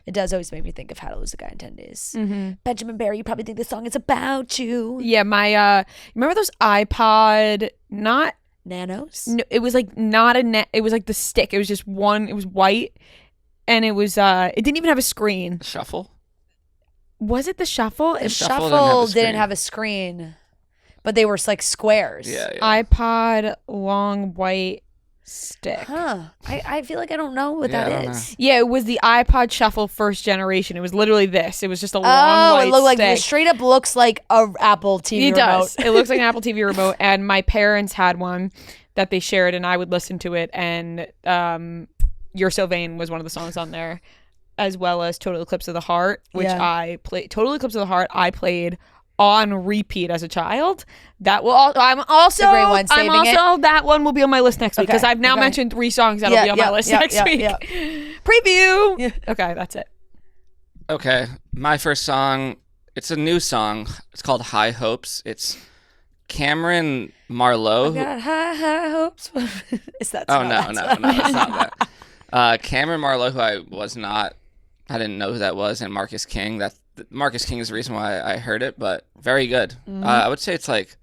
It does always make me think of How to Lose a Guy in 10 Days. Mm-hmm. Benjamin Barry, you probably think this song is about you. Yeah, my remember those iPod not Nanos? no, it was like not a it was like the stick. It was just one, it was white and it was it didn't even have a screen. Shuffle? Was it the Shuffle? The Shuffle didn't have a screen, but they were like squares. Yeah. iPod long white stick. Huh. I feel like I don't know what that is. Yeah, it was the iPod Shuffle first generation. It was literally this. It was just a long white it looked like stick. it straight up looks like a Apple TV It remote. does. It looks like an Apple TV remote. And my parents had one that they shared, and I would listen to it. And You're So Vain was one of the songs on there, as well as Total Eclipse of the Heart, which I played. Total Eclipse of the Heart I played on repeat as a child. That will I'm also a great one. Saving that one will be on my list next week because I've now mentioned 3 songs that'll be on my list next week. Yeah. Preview. Yeah. Okay, that's it. Okay, my first song, it's a new song. It's called High Hopes. It's Cameron Marlowe. I got high hopes. Is that? Oh, no, it's not that. Cameron Marlowe, who I didn't know who that was, and Marcus King. Marcus King is the reason why I heard it, but very good. Mm-hmm. I would say it's like,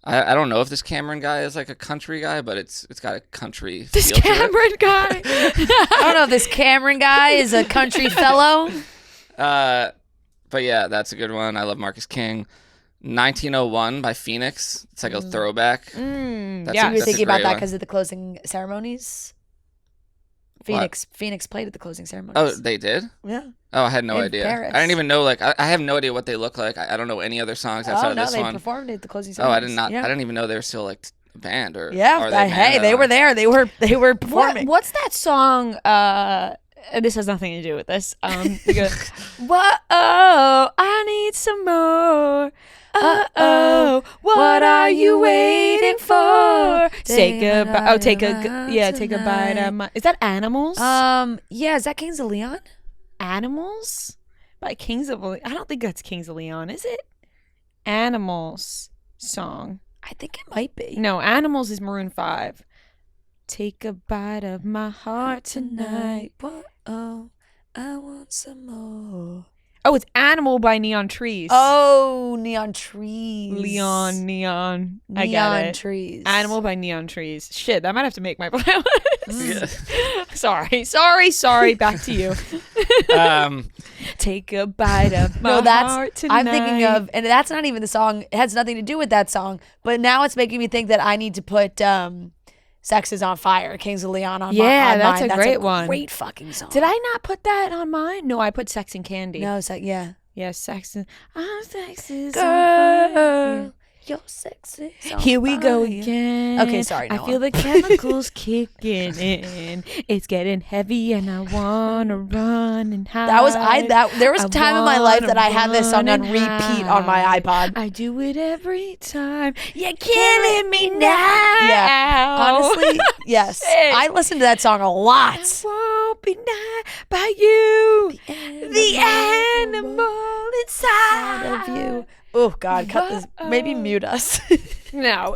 I don't know if this Cameron guy is like a country guy, but it's got a country feel This to it. Cameron guy. I don't know if this Cameron guy is a country fellow. But yeah, that's a good one. I love Marcus King. 1901 by Phoenix. It's like a throwback. You were thinking about that because of the closing ceremonies? Phoenix played at the closing ceremonies. Oh, they did? Yeah. Oh, I had no idea. Paris. I didn't even know, like, I have no idea what they look like. I don't know any other songs outside of this they one. performed at the closing Oh, ceremonies. I did not. Yeah. I didn't even know they were still, like, a band or. Yeah, are they a band hey, at they all? were there. They were performing. What's that song? This has nothing to do with this. You go, whoa, I need some more. What are you waiting for? Take a bite of my. Is that Animals? Yeah, is that Kings of Leon? Animals by Kings of Leon. I don't think that's Kings of Leon, is it? Animals song. I think it might be. No, Animals is Maroon 5. Take a bite of my heart tonight. Whoa, I want some more. Oh, it's Animal by Neon Trees. Oh, Neon Trees. Neon. I got it. Trees. Animal by Neon Trees. Shit, that might have to make my playlist. Sorry. Back to you. Take a bite of my heart tonight. I'm thinking of, and that's not even the song. It has nothing to do with that song. But now it's making me think that I need to put Sex is on Fire, Kings of Leon on yeah, on that's mine. a great one. Great fucking song. Did I not put that on mine? No, I put Sex and Candy. No, yeah. Yeah, Sex and Sex is Girl, on fire. Your sex is on Here we go fire. again. Okay, sorry, Noah. I feel the chemicals kicking in. It's getting heavy and I wanna run and hide. There was a time in my life that I had this song on repeat on my iPod. I do it every time. You're killing me now. Yeah. Honestly, yes. I listened to that song a lot. I won't be nigh by you. The animal inside of you. Oh God, cut this. Maybe mute us. No.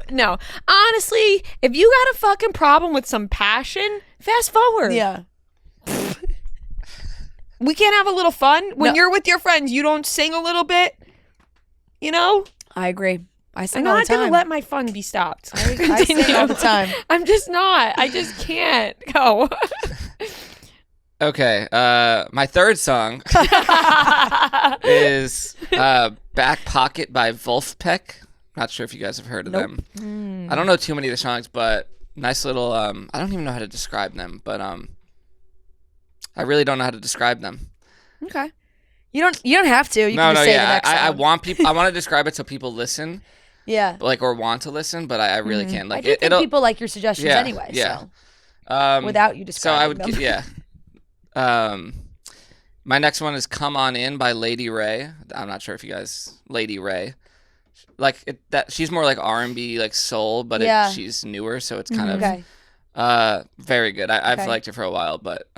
Honestly, if you got a fucking problem with some passion, fast forward. Yeah. We can't have a little fun when you're with your friends. You don't sing a little bit. You know. I agree. I sing I'm all the not time. gonna let my fun be stopped. I sing all the time. I'm just not. I just can't go. Okay, my third song is Back Pocket by Wolfpack. Not sure if you guys have heard of them. I don't know too many of the songs, but nice little, I don't even know how to describe them, but I really don't know how to describe them. Okay. You don't have to. You can just say the next song. I want to describe it so people listen. Yeah. Like, or want to listen, but I really can't. Like, I do think people like your suggestions anyway. Yeah. So. Without you describing them. Yeah. My next one is "Come On In" by Lady Ray. I'm not sure if you guys Lady Ray. She's more like R&B, like soul, but she's newer, so it's kind of very good. I've liked it for a while, but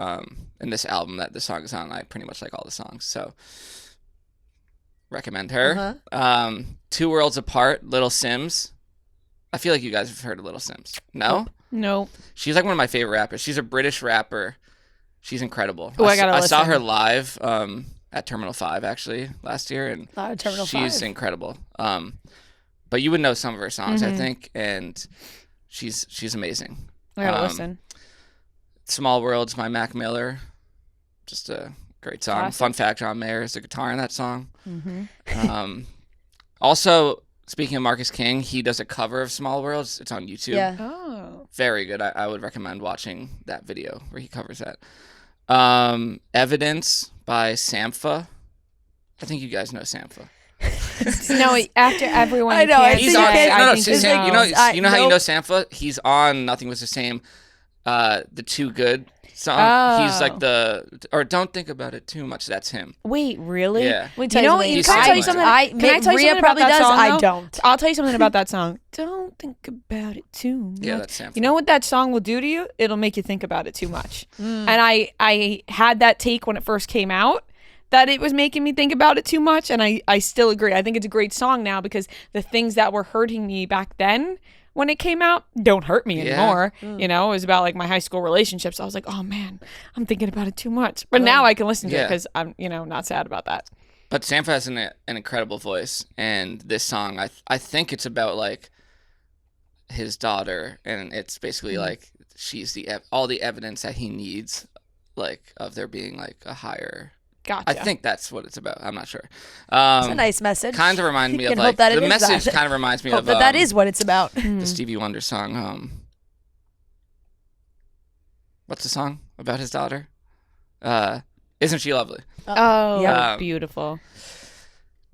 in this album that the song is on, I pretty much like all the songs, so recommend her. Two Worlds Apart, Little Sims. I feel like you guys have heard of Little Sims. No? No. She's like one of my favorite rappers. She's a British rapper. She's incredible. Oh, I saw her live at Terminal 5 actually last year, and she's 5. incredible. But you would know some of her songs, I think, and she's amazing. I gotta listen. Small Worlds by Mac Miller, just a great song. Classic. Fun fact: John Mayer is the guitar in that song. Also, speaking of Marcus King, he does a cover of Small Worlds. It's on YouTube. Yeah. Oh. Very good. I would recommend watching that video where he covers that. Evidence by Sampha. I think you guys know Sampha. No, after everyone. I know. He's on. You know how you know nope. Sampha? He's on Nothing Was the Same. The Too Good song. He's like Don't Think About It Too Much. That's him. Wait, really? Yeah. Can I tell you something? Can I tell you something Rhea probably about that does. song, I though? don't. I'll tell you something about that song. Don't think about it too much. Yeah, that's Sampha. You know what that song will do to you? It'll make you think about it too much. And I had that take when it first came out, that it was making me think about it too much, and I still agree. I think it's a great song now because the things that were hurting me back then when it came out don't hurt me anymore. You know, it was about like my high school relationships. I was like, oh man, I'm thinking about it too much. But now I can listen to it because I'm, not sad about that. But Sampha has an incredible voice, and this song, I think it's about like his daughter, and it's basically like she's all the evidence that he needs, like of there being like a higher. Gotcha. I think that's what it's about. I'm not sure. It's a nice message. Kind of reminds me You of can like hope that it the is message. that. Kind of reminds me Hope of that is what it's about. the Stevie Wonder song. What's the song about his daughter? Isn't She Lovely? Oh, Yeah. Beautiful.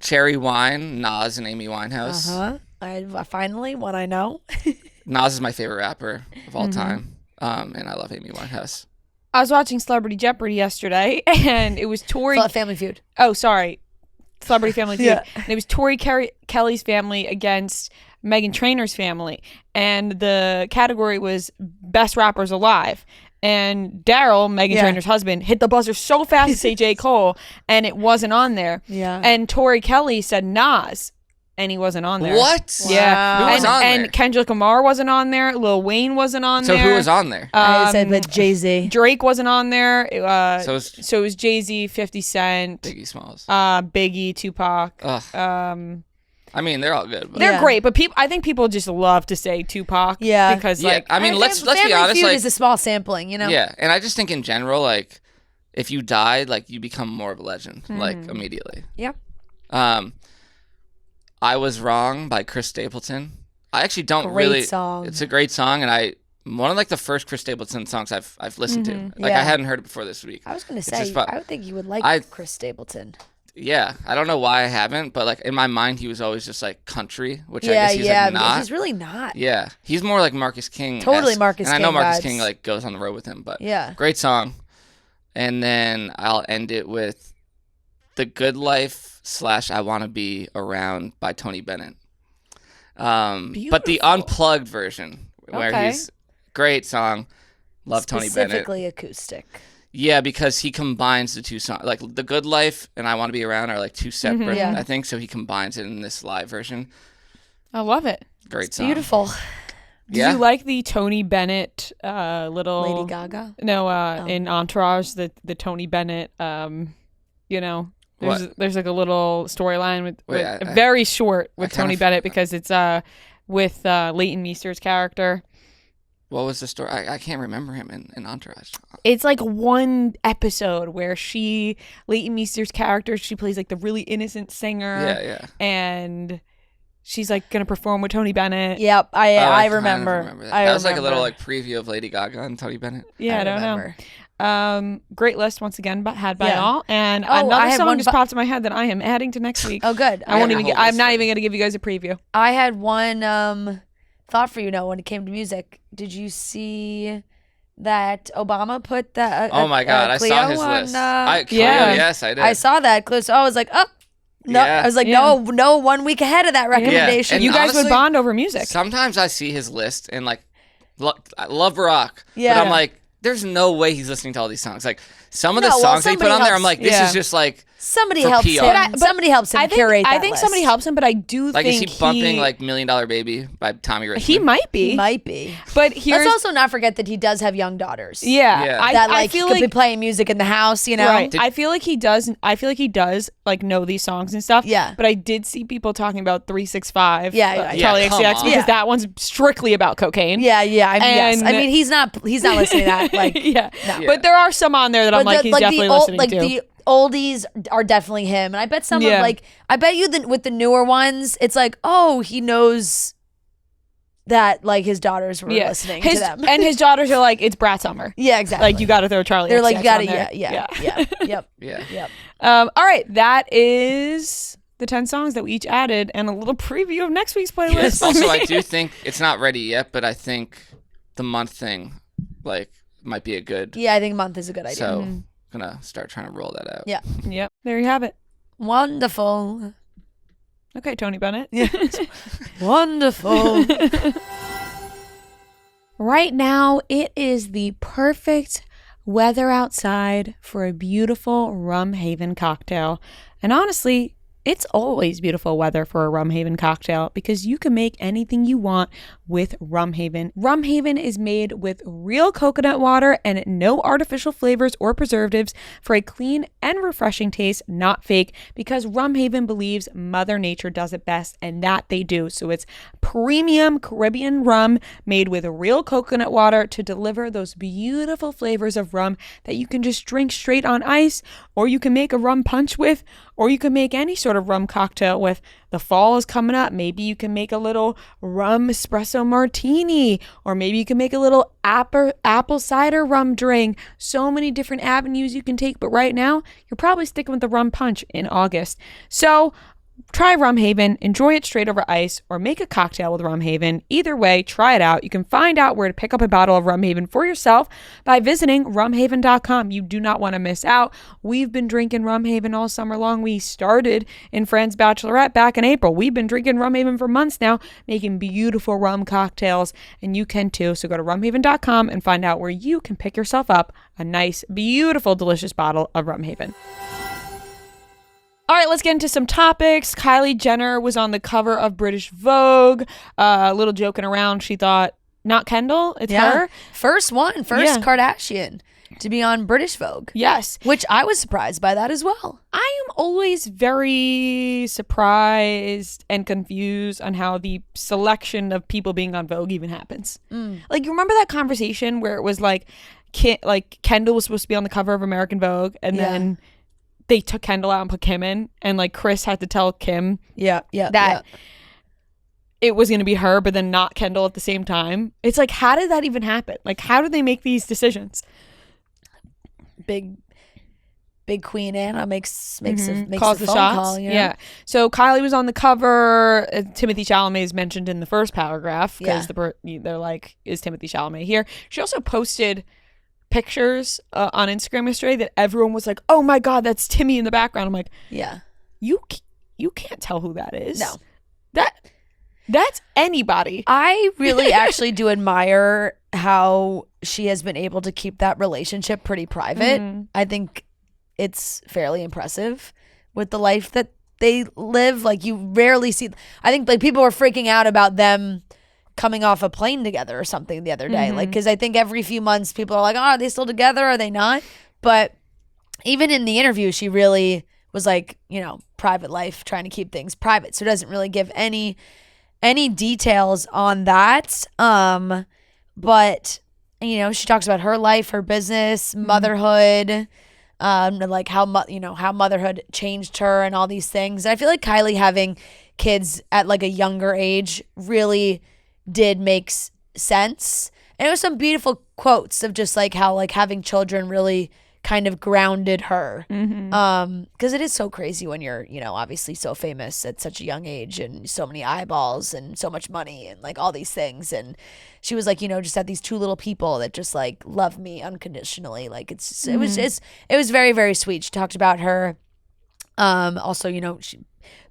Cherry Wine, Nas and Amy Winehouse. I finally what I know. Nas is my favorite rapper of all time, and I love Amy Winehouse. I was watching Celebrity Jeopardy yesterday, and it was Tori. Family Feud. Oh, sorry. Celebrity Family Feud. Yeah. And it was Tori Kelly's family against Meghan Trainor's family. And the category was Best Rappers Alive. And Daryl, Meghan Trainor's husband, hit the buzzer so fast to say J. Cole, and it wasn't on there. Yeah. And Tori Kelly said Nas, and he wasn't on there. What? Yeah. Who was on there? And Kendrick Lamar wasn't on there. Lil Wayne wasn't on So there. who was on there? I said with Jay-Z. Drake wasn't on there. So it was Jay-Z, 50 Cent, Biggie Smalls. Biggie, Tupac. Ugh. I mean, they're all good. But. They're great, but I think people just love to say Tupac. Yeah. Because I mean, let's be honest. Family Feud Like, is a small sampling, you know. Yeah, and I just think in general, like, if you died, like, you become more of a legend, like, immediately. Yeah. I Was Wrong by Chris Stapleton. I actually don't Great song. It's a great song, and one of like the first Chris Stapleton songs I've listened to. Like Yeah. I hadn't heard it before this week. I was gonna say, I would think you would like Chris Stapleton. Yeah, I don't know why I haven't, but like in my mind, he was always just like country, which I Yeah, guess he's yeah, like not. he's really not. Yeah, he's more like Marcus King. Totally Marcus And I know King Marcus vibes. King like goes on the road with him, but Yeah. great song. And then I'll end it with The Good Life / I Want to Be Around by Tony Bennett. But the Beautiful. unplugged version where Okay. he's great song. Love Tony Bennett. Specifically acoustic. Yeah, because he combines the two songs. Like The Good Life and I Want to Be Around are like two separate, Yeah. I think. So he combines it in this live version. I love it. Great song. Beautiful. Did Yeah. you like the Tony Bennett little Lady Gaga. No, in Entourage, the Tony Bennett, there's like a little storyline with very short with Tony Bennett because it's with Leighton Meester's character. What was the story? I can't remember him in Entourage. It's like one episode where Leighton Meester's character, she plays like the really innocent singer. Yeah. And she's like gonna perform with Tony Bennett. Yep, I kind of remember. that was like a little like preview of Lady Gaga and Tony Bennett. Yeah, I don't know. Great list once again, had by all. And I another had song one just popped in my head that I am adding to next week. Oh, good. I'm not list even gonna give you guys a preview. I had one thought for you, Noah, when it came to music. Did you see that Obama put that. Oh my God, I saw his on, list. Cleo, Yeah. yes, I did. I saw that. So I was like, oh. No, Yeah. I was like, no, 1 week ahead of that recommendation. And you guys honestly, would bond over music. Sometimes I see his list and like, I love Barack, Yeah. but I'm like, there's no way he's listening to all these songs. Like some of the No, well, songs that he put on there, I'm somebody like, this is just like Somebody for helps PR. him. Somebody helps him curate that I think list. somebody helps him, but I do like think is he bumping like $1 Million Baby by Tommy Richmond? he might be. He might be. But here's Let's also not forget that he does have young daughters. Yeah. That I like feel he could like be playing music in the house, you know? right. I feel like he does. I feel like he does like know these songs and stuff. Yeah. But I did see people talking about 365. Yeah, Charlie come XCX on. because Yeah. that one's strictly about cocaine. Yeah. I mean, yes. And- I mean, he's not listening to that. Like, yeah. No. But there are some on there that I'm like, he's definitely listening to. the oldies are definitely him, and I bet some of like, I bet you that with the newer ones, it's like, oh, he knows that like his daughters were listening to them, and his daughters are like, it's Brat Summer. yeah, exactly. Like you got to throw Charlie. They're like, XCX you got to, on there. yep. Yeah. All right, that is the 10 songs that we each added, and a little preview of next week's playlist. Yes. Also, I do think it's not ready yet, but I think the month thing, like, might be a good. Yeah, I think month is a good idea. So, gonna start trying to roll that out. Yeah. Yep. There you have it. Wonderful. Okay, Tony Bennett. Wonderful. Right now, it is the perfect weather outside for a beautiful Rum Haven cocktail. And honestly, it's always beautiful weather for a Rum Haven cocktail because you can make anything you want with Rum Haven. Rum Haven is made with real coconut water and no artificial flavors or preservatives for a clean and refreshing taste, not fake, because Rum Haven believes Mother Nature does it best, and that they do. So it's premium Caribbean rum made with real coconut water to deliver those beautiful flavors of rum that you can just drink straight on ice, or you can make a rum punch with, or you can make any sort of rum cocktail with. The fall is coming up. Maybe you can make a little rum espresso martini, or maybe you can make a little apple cider rum drink. So many different avenues you can take, but right now you're probably sticking with the rum punch in August. So try Rum Haven, enjoy it straight over ice, or make a cocktail with Rum Haven. Either way, try it out. You can find out where to pick up a bottle of Rum Haven for yourself by visiting rumhaven.com. You do not want to miss out. We've been drinking Rum Haven all summer long. We started in Friends Bachelorette back in April. We've been drinking Rum Haven for months now, making beautiful rum cocktails, and you can too. So go to rumhaven.com and find out where you can pick yourself up a nice, beautiful, delicious bottle of Rum Haven. All right, let's get into some topics. Kylie Jenner was on the cover of British Vogue. A little joking around. She thought, not Kendall, it's her. First Kardashian to be on British Vogue. Yes. Which I was surprised by that as well. I am always very surprised and confused on how the selection of people being on Vogue even happens. Like, you remember that conversation where it was like Kendall was supposed to be on the cover of American Vogue, and then they took Kendall out and put Kim in, and like Chris had to tell Kim that it was going to be her, but then not Kendall at the same time. It's like, how did that even happen? Like, how did they make these decisions? Big Queen Anna makes calls the phone shots. call. You know? Yeah. So Kylie was on the cover. Timothy Chalamet is mentioned in the first paragraph because they're like, is Timothy Chalamet here? She also posted pictures on Instagram yesterday that everyone was like, oh my God, that's Timmy in the background. I'm like, you can't tell who that is. No. That's anybody. I really actually do admire how she has been able to keep that relationship pretty private. I think it's fairly impressive with the life that they live. Like, you rarely see, I think like people were freaking out about them coming off a plane together or something the other day. Like, because I think every few months people are like, oh, are they still together? Are they not? But even in the interview, she really was like, private life, trying to keep things private. So it doesn't really give any details on that. But, she talks about her life, her business, motherhood, like how motherhood changed her and all these things. And I feel like Kylie having kids at like a younger age really did make sense. And it was some beautiful quotes of just like how like having children really kind of grounded her. Because it is so crazy when you're, you know, obviously so famous at such a young age and so many eyeballs and so much money and like all these things. And she was like, you know, just had these two little people that just like love me unconditionally. Like it was very, very sweet. She talked about her. Also, you know, she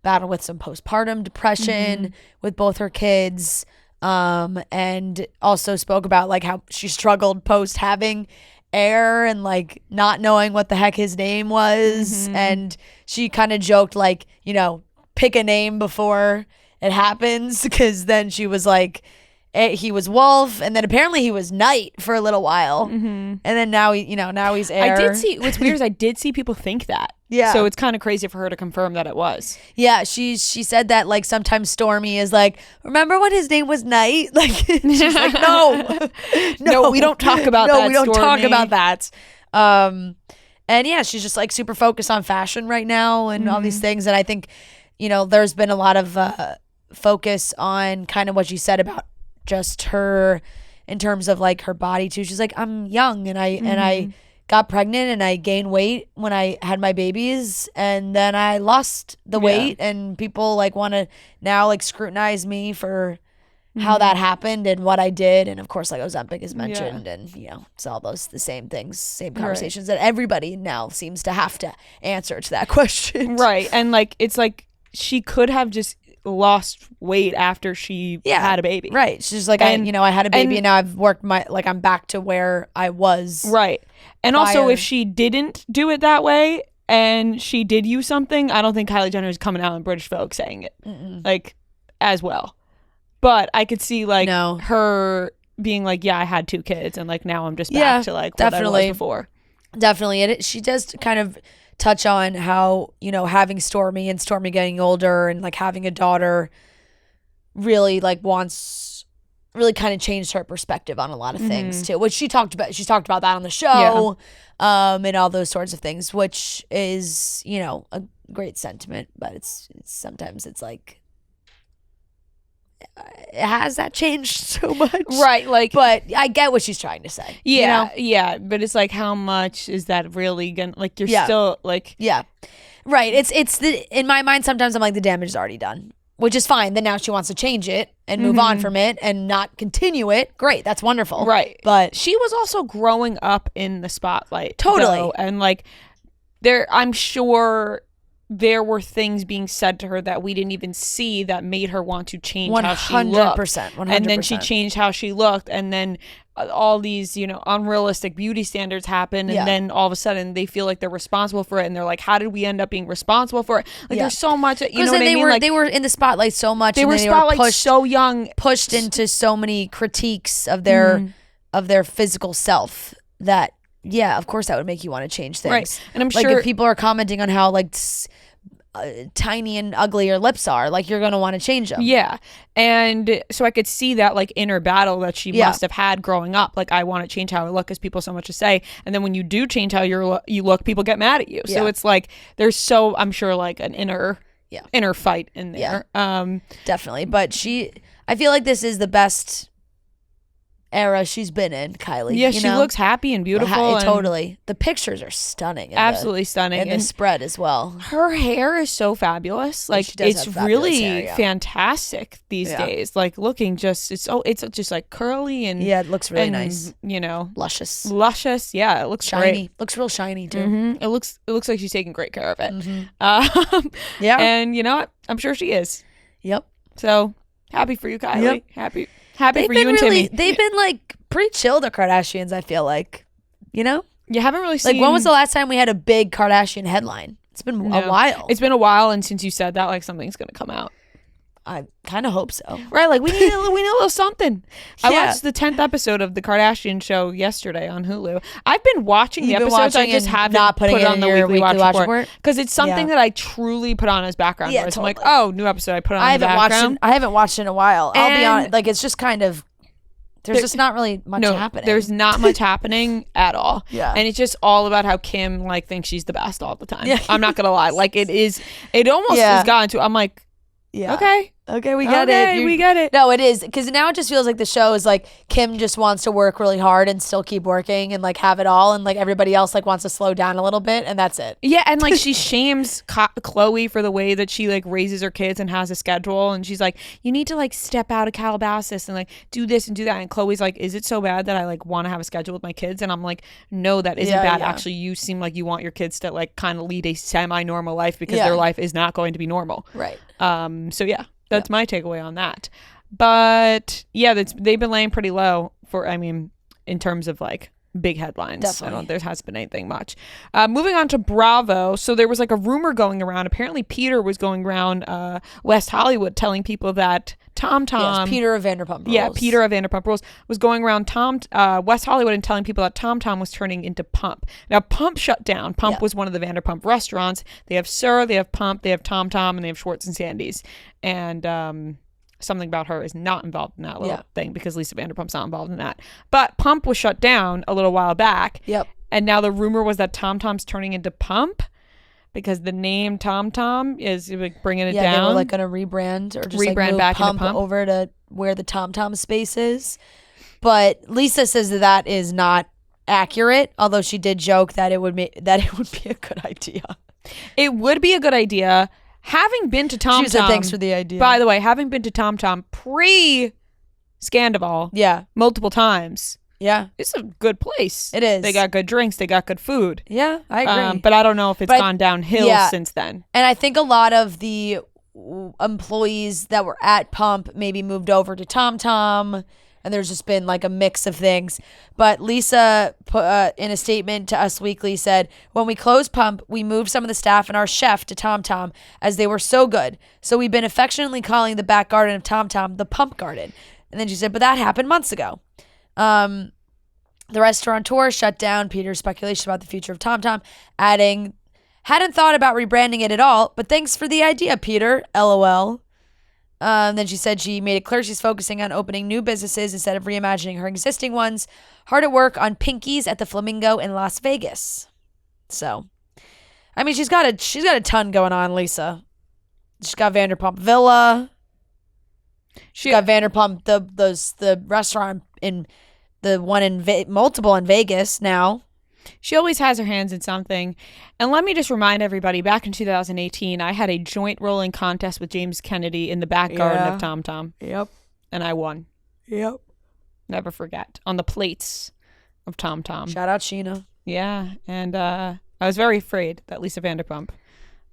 battled with some postpartum depression with both her kids. And also spoke about like how she struggled post having Air and like not knowing what the heck his name was. And she kind of joked like, you know, pick a name before it happens, because then she was like, he was Wolf, and then apparently he was Night for a little while, and then now now he's Air. I did see, what's weird is I did see people think that. Yeah. So it's kind of crazy for her to confirm that it was. Yeah, she said that like sometimes Stormy is like, remember when his name was Night? Like she's like, no, we don't talk about that. No, we don't talk Stormy. about that. And yeah, she's just like super focused on fashion right now and all these things. And I think, you know, there's been a lot of focus on kind of what you said about just her in terms of like her body too. She's like, I'm young and I got pregnant and I gained weight when I had my babies, and then I lost the weight, and people like want to now like scrutinize me for how that happened and what I did. And of course, like Ozempic is mentioned, and you know, it's all those the same things, same conversations that everybody now seems to have to answer to that question. Right. And like it's like she could have just lost weight after she had a baby. Right. She's like, I had a baby and now I've worked I'm back to where I was. Right. And also, if she didn't do it that way and she did use something, I don't think Kylie Jenner is coming out in British Vogue saying it like as well. But I could see like her being like, yeah, I had 2 kids and like now I'm just back to like what I was before. Definitely. She does kind of touch on how, you know, having Stormy and Stormy getting older and like having a daughter really like really kind of changed her perspective on a lot of things too, which she's talked about that on the show, and all those sorts of things, which is, you know, a great sentiment. But it's sometimes it's like, has that changed so much? Right. Like, but I get what she's trying to say. Yeah. You know? Yeah. But it's like, how much is that really gonna, like, you're still like, right. It's in my mind, sometimes I'm like, the damage is already done, which is fine. Then now she wants to change it and move on from it and not continue it. Great. That's wonderful. Right. But she was also growing up in the spotlight. Totally. Though, and like I'm sure there were things being said to her that we didn't even see that made her want to change how she looked. 100%. And then she changed how she looked, and then all these, you know, unrealistic beauty standards happen, and then all of a sudden they feel like they're responsible for it, and they're like, how did we end up being responsible for it? Like there's so much, you know what I mean? Like, they were in the spotlight so much. They were spotlight so young, pushed into so many critiques of their physical self that, yeah, of course that would make you want to change things. Right. And I'm like, sure if people are commenting on how like tiny and ugly your lips are, like you're going to want to change them. Yeah. And so I could see that like inner battle that she must have had growing up. Like, I want to change how I look, because people so much to say. And then when you do change how you look, people get mad at you. So it's like, there's I'm sure like an inner fight in there. Definitely. But I feel like this is the best era she's been in, Kylie. Yeah, she looks happy and beautiful. Totally. The pictures are stunning. Absolutely stunning. And the spread as well. Her hair is so fabulous. Like, it's really fantastic these days. Like, looking just, it's just like curly and it looks really nice. You know, luscious. Yeah, it looks shiny. Great. Looks real shiny too. It looks like she's taking great care of it. And you know what? I'm sure she is. Yep. So happy for you, Kylie. Yep. Happy for you and Timmy. They've been like pretty chill, the Kardashians, I feel like. You know? You haven't really seen... Like, when was the last time we had a big Kardashian headline? It's been a while. It's been a while, and since you said that, like, something's going to come out. I kind of hope so. Right, like, we need a little something. I watched the 10th episode of The Kardashian Show yesterday on Hulu. I've been watching the episodes. I just haven't not putting put it on the weekly watch report. Because it's something that I truly put on as background noise. I'm like, oh, new episode, I put on the background. I haven't watched it in a while. I'll be honest. Like, it's just kind of... There's just not really much happening. There's not much happening at all. Yeah. And it's just all about how Kim like thinks she's the best all the time. Yeah. I'm not gonna lie. Like, it almost has gotten to, I'm like, okay. Okay, we get it. We get it. No, it is, because now it just feels like the show is like Kim just wants to work really hard and still keep working and like have it all, and like everybody else like wants to slow down a little bit, and that's it. Yeah, and like she shames Chloe for the way that she like raises her kids and has a schedule, and she's like, you need to like step out of Calabasas and like do this and do that, and Chloe's like, is it so bad that I like want to have a schedule with my kids? And I'm like, no, that isn't bad. Actually, you seem like you want your kids to like kind of lead a semi-normal life, because their life is not going to be normal. Right. So yeah. That's my takeaway on that. But yeah, they've been laying pretty low in terms of like big headlines. Definitely. I don't think there has been anything much. Moving on to Bravo. So there was like a rumor going around. Apparently Peter was going around West Hollywood telling people that TomTom. Yes, Peter of Vanderpump Rules. Yeah, Peter of Vanderpump Rules was going around West Hollywood and telling people that TomTom was turning into Pump. Now Pump shut down. Pump was one of the Vanderpump restaurants. They have Sir, they have Pump, they have TomTom, and they have Schwartz and Sandy's. And something about her is not involved in that little thing, because Lisa Vanderpump's not involved in that. But Pump was shut down a little while back. Yep. And now the rumor was that TomTom's turning into Pump, because the name TomTom is like bringing it down. Yeah, they were like going to rebrand or just like move back Pump into Pump over to where the TomTom space is. But Lisa says that is not accurate, although she did joke that it would be a good idea. It would be a good idea. Having been to TomTom, She said thanks for the idea. By the way, having been to TomTom pre-Scandival, multiple times, it's a good place. It is. They got good drinks. They got good food. Yeah, I agree. But I don't know if it's gone downhill since then. And I think a lot of the employees that were at Pump maybe moved over to TomTom, and there's just been like a mix of things. But Lisa put in a statement to Us Weekly said, when we closed Pump, we moved some of the staff and our chef to TomTom as they were so good. So we've been affectionately calling the back garden of TomTom the Pump Garden. And then she said, but that happened months ago. The restaurateur shut down. Peter's speculation about the future of TomTom, adding, hadn't thought about rebranding it at all, but thanks for the idea, Peter. LOL. Then she said she made it clear she's focusing on opening new businesses instead of reimagining her existing ones. Hard at work on Pinkies at the Flamingo in Las Vegas. So, I mean, she's got a ton going on, Lisa. She's got Vanderpump Villa. She's got Vanderpump, the restaurant in the one in multiple in Vegas now. She always has her hands in something. And let me just remind everybody, back in 2018, I had a joint rolling contest with James Kennedy in the back garden of TomTom. Yep. And I won. Yep. Never forget. On the plates of TomTom. Shout out Sheena. Yeah. And I was very afraid that Lisa Vanderpump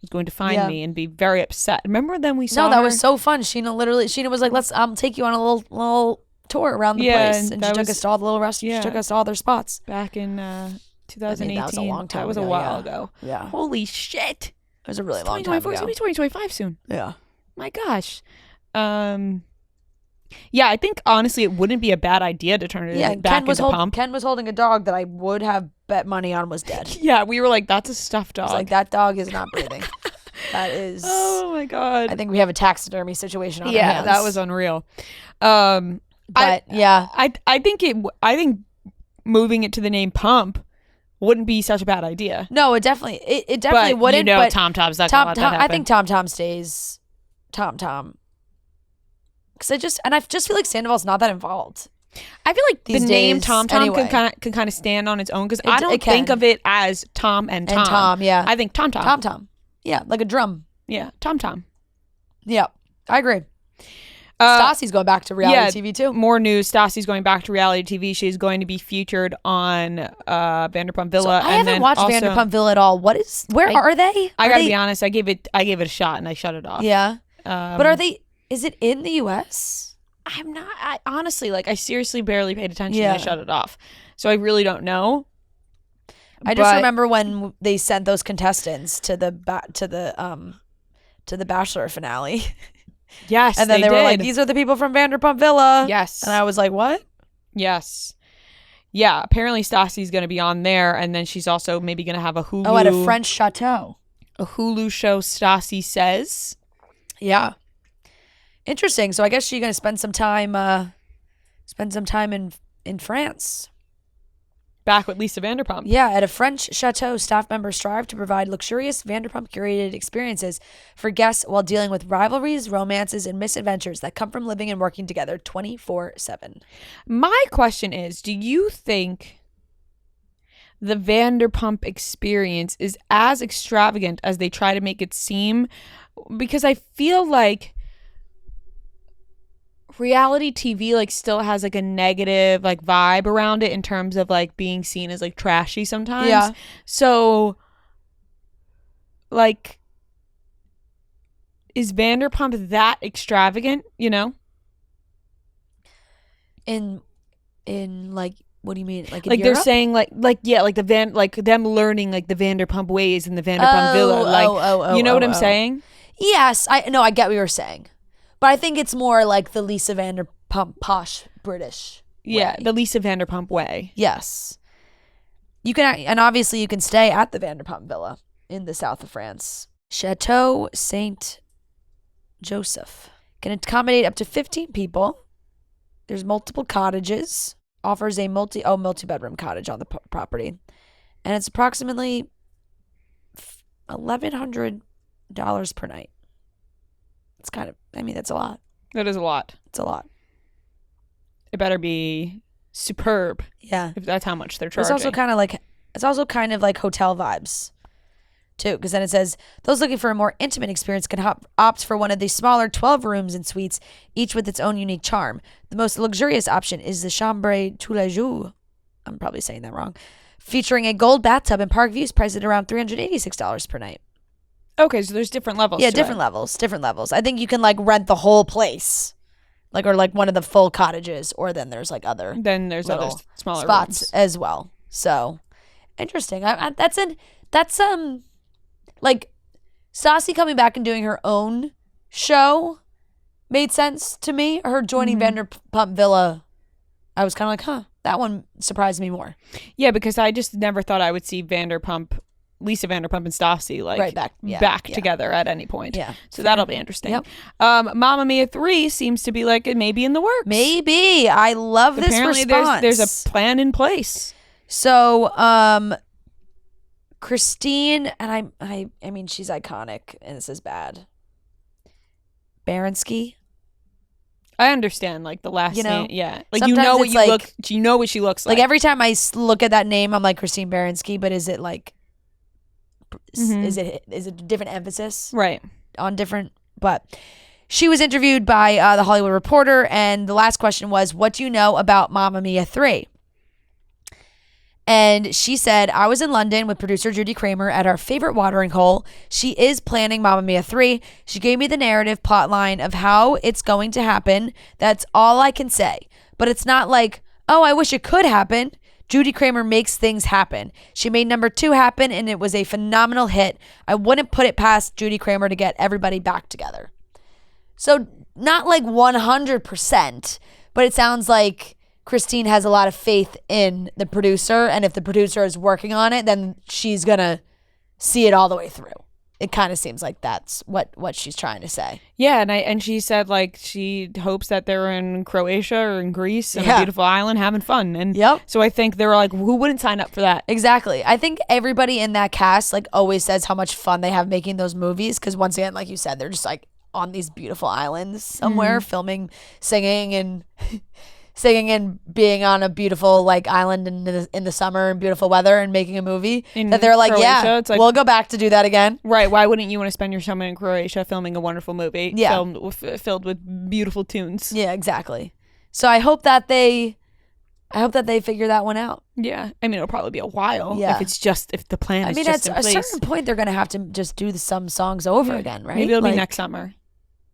was going to find me and be very upset. Remember then we saw No, that her? was so fun. Sheena was like, let's take you on a little tour around the place. And she took us to all the little restaurants. She took us to all their spots. Back in 2018. That was a long time That was ago, a while ago. Yeah. Holy shit. It was a really long time ago. It's going to be 2025 soon. Yeah. My gosh. Yeah, I think honestly it wouldn't be a bad idea to turn it back into Pump. Ken was holding a dog that I would have bet money on was dead. Yeah, we were like, that's a stuffed dog. I was like, that dog is not breathing. That is. Oh my God. I think we have a taxidermy situation on our hands. Yeah, that was unreal. But I think moving it to the name Pump wouldn't be such a bad idea. No, it definitely wouldn't. But TomTom's not gonna let that happen. I think TomTom stays TomTom. Because I just feel like Sandoval's not that involved. I feel like the name TomTom can kind of stand on its own, because I don't think of it as Tom and Tom. And Tom, yeah. I think TomTom. TomTom. Yeah, like a drum. Yeah, TomTom. Yeah, I agree. Stassi's going back to reality TV too. More news. Stassi's going back to reality TV. She's going to be featured on Vanderpump Villa. I haven't watched Vanderpump Villa at all. Where are they? I gotta be honest. I gave it a shot and I shut it off. Yeah. But is it in the US? I'm not. I honestly, I seriously barely paid attention. And I shut it off. So I really don't know. I just remember when they sent those contestants to the Bachelor finale. Yes, and then they were like, "These are the people from Vanderpump Villa." Yes, and I was like, "What?" Yes, yeah. Apparently, Stassi's going to be on there, and then she's also maybe going to have a Hulu. Oh, at a French chateau. A Hulu show, Stassi Says. Yeah, interesting. So I guess she's going to spend some time in France. back with Lisa Vanderpump. Yeah, at a French chateau, staff members strive to provide luxurious Vanderpump curated experiences for guests while dealing with rivalries, romances, and misadventures that come from living and working together 24/7. My question is, do you think the Vanderpump experience is as extravagant as they try to make it seem? Because I feel like reality TV like still has like a negative like vibe around it in terms of like being seen as like trashy sometimes. Yeah. So like, is Vanderpump that extravagant, you know? In like, what do you mean? Like in Like Europe? they're saying like yeah, like them learning like the Vanderpump ways in the Vanderpump Villa. Like you know what I'm saying? Yes, I get what you're saying. But I think it's more like the Lisa Vanderpump posh British Yeah, way. the Lisa Vanderpump way. Yes. You can, and obviously you can stay at the Vanderpump Villa in the south of France. Chateau Saint Joseph can accommodate up to 15 people. There's multiple cottages. Offers a multi-bedroom cottage on the property. And it's approximately $1,100 per night. It's kind of, I mean, that's a lot. That is a lot. It's a lot. It better be superb Yeah. if that's how much they're charging. It's also kind of like hotel vibes too, because then it says those looking for a more intimate experience can opt for one of the smaller 12 rooms and suites, each with its own unique charm. The most luxurious option is the Chambre tous les jours. I'm probably saying that wrong. Featuring a gold bathtub and park views, priced at around $386 per night. Okay, so there's different levels. Yeah, to different it. levels. I think you can like rent the whole place, like, or like one of the full cottages, or then there's like other Then there's other little smaller spots rooms. as well. So interesting. That's like Stassi coming back and doing her own show made sense to me. Her joining Vanderpump Villa, I was kind of like, huh, that one surprised me more. Yeah, because I just never thought I would see Lisa Vanderpump and Stassi like back together at any point. Yeah. So that'll be interesting. Yep. Mamma Mia 3 seems to be like it may be in the works. Maybe. I love this Apparently response. there's a plan in place. So, Christine, and I mean, she's iconic, and this is bad. Baranski. I understand, like the last name. Yeah, like sometimes you know what it's you like- look. You know what she looks like. Like every time I look at that name, I'm like Christine Baranski, but is it like, is it a different emphasis right on different? But she was interviewed by the Hollywood Reporter, and the last question was, "What do you know about Mamma Mia 3?" And she said, I was in London with producer Judy Kramer at our favorite watering hole. She is planning Mamma Mia 3. She gave me the narrative plot line of how it's going to happen. That's all I can say. But it's not like, oh, I wish it could happen. Judy Kramer makes things happen. She made number 2 happen, and it was a phenomenal hit. I wouldn't put it past Judy Kramer to get everybody back together. So not like 100%, but it sounds like Christine has a lot of faith in the producer, and if the producer is working on it, then she's gonna see it all the way through. It kind of seems like that's what she's trying to say. Yeah, and she said like she hopes that they're in Croatia or in Greece on a beautiful island having fun. And so I think they were like, who wouldn't sign up for that? Exactly. I think everybody in that cast like always says how much fun they have making those movies, because once again, like you said, they're just like on these beautiful islands somewhere filming, singing and being on a beautiful like island in the summer and beautiful weather and making a movie that they're like, Croatia, it's like, we'll go back to do that again. Right. Why wouldn't you want to spend your summer in Croatia filming a wonderful movie filled with beautiful tunes? Yeah, exactly. So I hope that they figure that one out. Yeah. I mean, it'll probably be a while. Yeah. If the plan is just at in a place. certain point, they're going to have to just do some songs over again, right? Maybe it'll like, be next summer.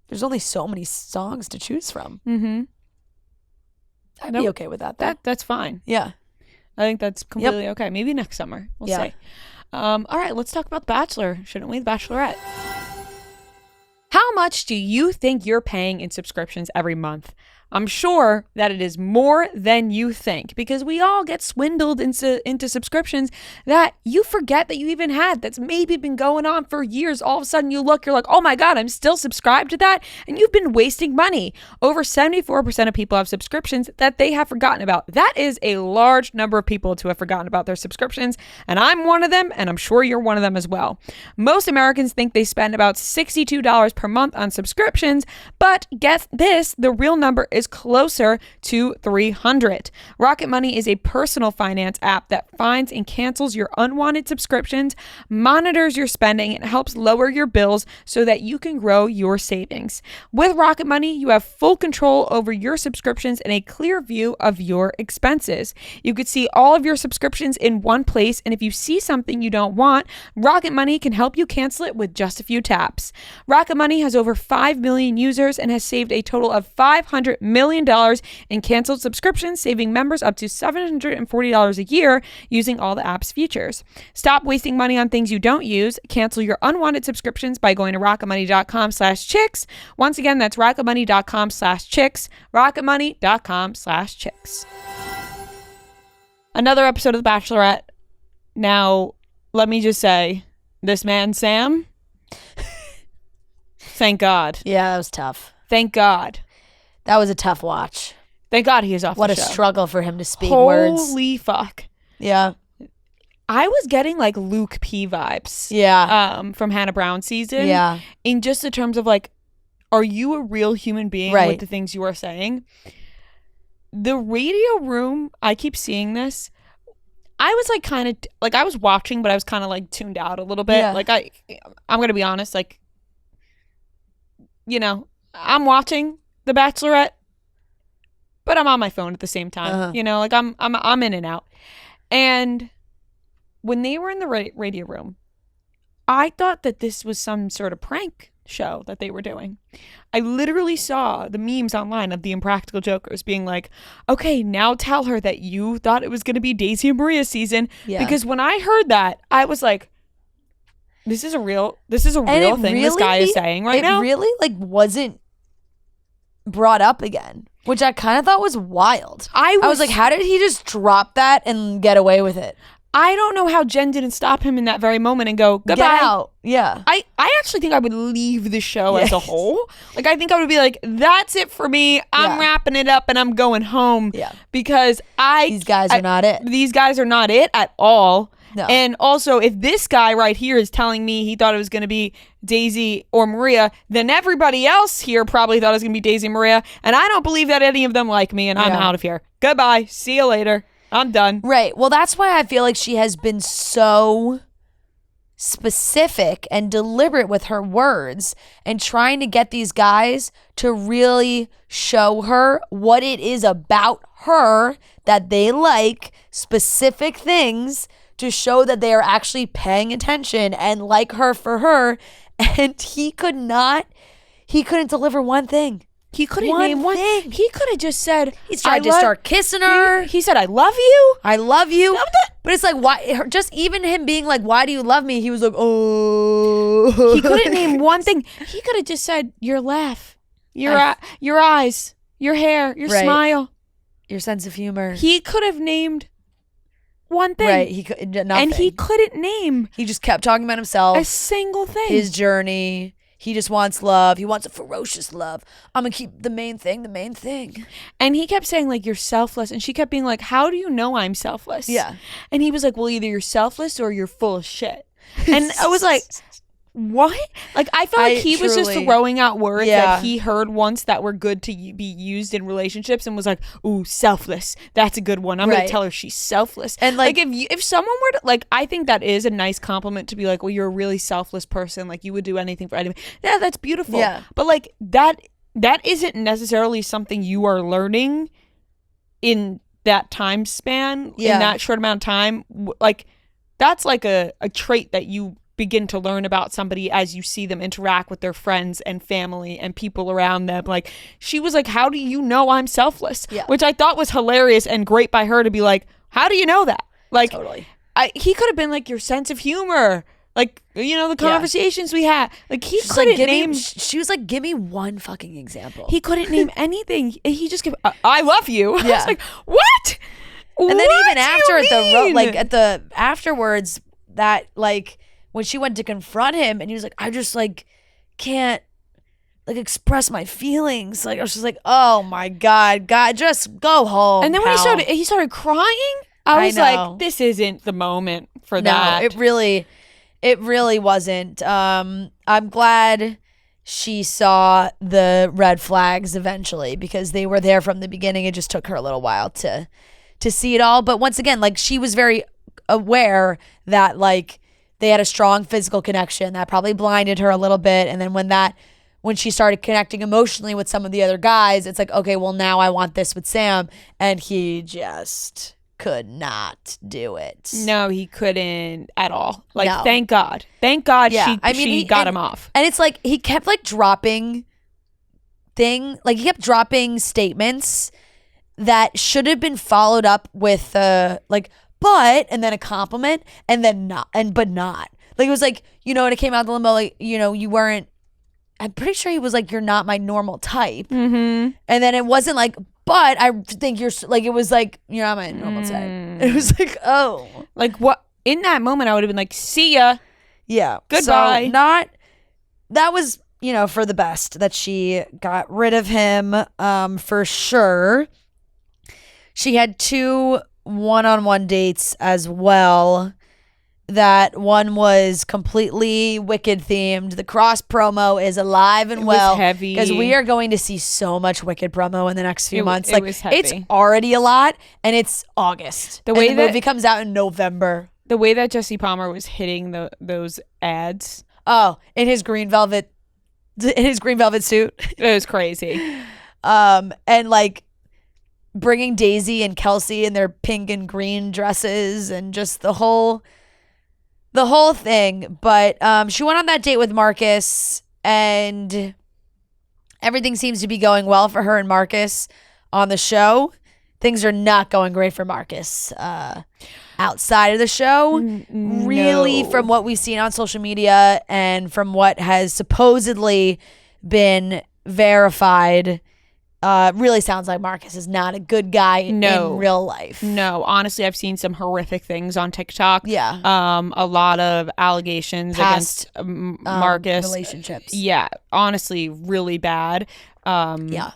There's only so many songs to choose from. Mm-hmm. I'd be okay with that, though. That's fine. Yeah. I think that's completely okay. Maybe next summer. We'll see. All right, let's talk about The Bachelor, shouldn't we? The Bachelorette. How much do you think you're paying in subscriptions every month? I'm sure that it is more than you think, because we all get swindled into subscriptions that you forget that you even had, that's maybe been going on for years. All of a sudden you look, you're like, oh my God, I'm still subscribed to that. And you've been wasting money. Over 74% of people have subscriptions that they have forgotten about. That is a large number of people to have forgotten about their subscriptions. And I'm one of them, and I'm sure you're one of them as well. Most Americans think they spend about $62 per month on subscriptions, but get this, the real number is closer to $300. Rocket Money is a personal finance app that finds and cancels your unwanted subscriptions, monitors your spending, and helps lower your bills so that you can grow your savings. With Rocket Money, you have full control over your subscriptions and a clear view of your expenses. You could see all of your subscriptions in one place, and if you see something you don't want, Rocket Money can help you cancel it with just a few taps. Rocket Money has over 5 million users and has saved a total of $500 million in canceled subscriptions, saving members up to $740 a year using all the app's features. Stop wasting money on things you don't use. Cancel your unwanted subscriptions by going to rocketmoney.com/chicks. Once again, that's rocketmoney.com/chicks, rocketmoney.com/chicks. Another episode of The Bachelorette. Now, let me just say, this man, Sam, thank God. Yeah, that was tough. Thank God. That was a tough watch. Thank God he is off What the a show. struggle for him to speak words. Holy fuck. Yeah. I was getting like Luke P vibes. Yeah. From Hannah Brown season. Yeah. In just the terms of like, are you a real human being Right. with the things you are saying? The radio room, I keep seeing this. I was like kind of like, I was watching, but I was kind of like tuned out a little bit. Yeah. Like I'm going to be honest, like, you know, I'm watching The Bachelorette, but I'm on my phone at the same time. Uh-huh. You know, like I'm in and out. And when they were in the radio room, I thought that this was some sort of prank show that they were doing. I literally saw the memes online of the Impractical Jokers being like, okay, now tell her that you thought it was going to be Daisy and Maria season. Yeah. Because when I heard that, I was like, this is a real thing this guy is saying right now. It really like wasn't brought up again, which I kind of thought was wild. I was like, how did he just drop that and get away with it? I don't know how Jen didn't stop him in that very moment and go, goodbye. Get out. Yeah. I actually think I would leave the show as a whole. Like, I think I would be like, that's it for me. I'm wrapping it up and I'm going home. Yeah. Because these guys are not it. These guys are not it at all. No. And also, if this guy right here is telling me he thought it was going to be Daisy or Maria, then everybody else here probably thought it was going to be Daisy and Maria. And I don't believe that any of them like me, and I'm out of here. Goodbye. See you later. I'm done. Right. Well, that's why I feel like she has been so specific and deliberate with her words and trying to get these guys to really show her what it is about her that they like, specific things to show that they are actually paying attention and like her for her. And he couldn't deliver one thing. He couldn't name one thing. He could have just said, he's tried to start kissing her. He said, I love you. I love you. But it's like, why? Just even him being like, why do you love me? He was like, oh. He couldn't name one thing. He could have just said, your laugh, your eyes, your hair, your smile, your sense of humor. He could have named one thing. Right. He could nothing. And he couldn't name. He just kept talking about himself. A single thing. His journey. He just wants love. He wants a ferocious love. I'm going to keep the main thing. And he kept saying, like, you're selfless. And she kept being like, how do you know I'm selfless? Yeah. And he was like, well, either you're selfless or you're full of shit. And I was like, what? Like, I felt like he was just throwing out words that he heard once that were good to be used in relationships and was like, ooh, selfless. That's a good one. I'm going to tell her she's selfless. And like if someone were to, like, I think that is a nice compliment to be like, well, you're a really selfless person. Like, you would do anything for anyone. Yeah, that's beautiful. Yeah. But like that isn't necessarily something you are learning in that time span, in that short amount of time. Like, that's like a trait that you begin to learn about somebody as you see them interact with their friends and family and people around them. Like, she was like, how do you know I'm selfless? Yeah. Which I thought was hilarious and great by her to be like, how do you know that? Like, totally. He could have been like, your sense of humor, Like, the conversations we had. Like, he She's couldn't like, name... She was like, give me one fucking example. He couldn't name anything. He just kept, I love you. Yeah. I was like, what? And then What even do after you mean? afterwards, that like when she went to confront him and he was like, I just like can't like express my feelings. Like I was just like, oh my God, just go home. And then when he started crying, I was know. like, this isn't the moment for that. No, it really wasn't. I'm glad she saw the red flags eventually because they were there from the beginning. It just took her a little while to see it all. But once again, like she was very aware that like they had a strong physical connection that probably blinded her a little bit. And then when she started connecting emotionally with some of the other guys, it's like, okay, well now I want this with Sam. And he just could not do it. No, he couldn't at all. Like, No. thank God. Yeah. She got him off. And it's like he kept like dropping he kept dropping statements that should have been followed up with like but and then a compliment and then not. Like it was like, and it came out the limo like, you weren't. I'm pretty sure he was like, you're not my normal type. Mm-hmm. And then it wasn't like, but I think you're like, it was like, you're not my normal type. It was like, oh. Like what? In that moment, I would have been like, see ya. Yeah. Goodbye. So that was, for the best that she got rid of him for sure. She had 2 one-on-one dates as well. That one was completely Wicked themed. The cross promo is alive and well. It was heavy. Because we are going to see so much Wicked promo in the next few months. It was heavy. It's already a lot, and it's August. The movie comes out in November. The way that Jesse Palmer was hitting those ads. Oh, in his green velvet suit. It was crazy. And like bringing Daisy and Kelsey in their pink and green dresses and just the whole thing. But she went on that date with Marcus and everything seems to be going well for her and Marcus on the show. Things are not going great for Marcus outside of the show. Really, from what we've seen on social media and from what has supposedly been verified, really sounds like Marcus is not a good guy in real life. No, honestly, I've seen some horrific things on TikTok. Yeah. A lot of allegations against Marcus. Relationships. Yeah, honestly, really bad. Yeah.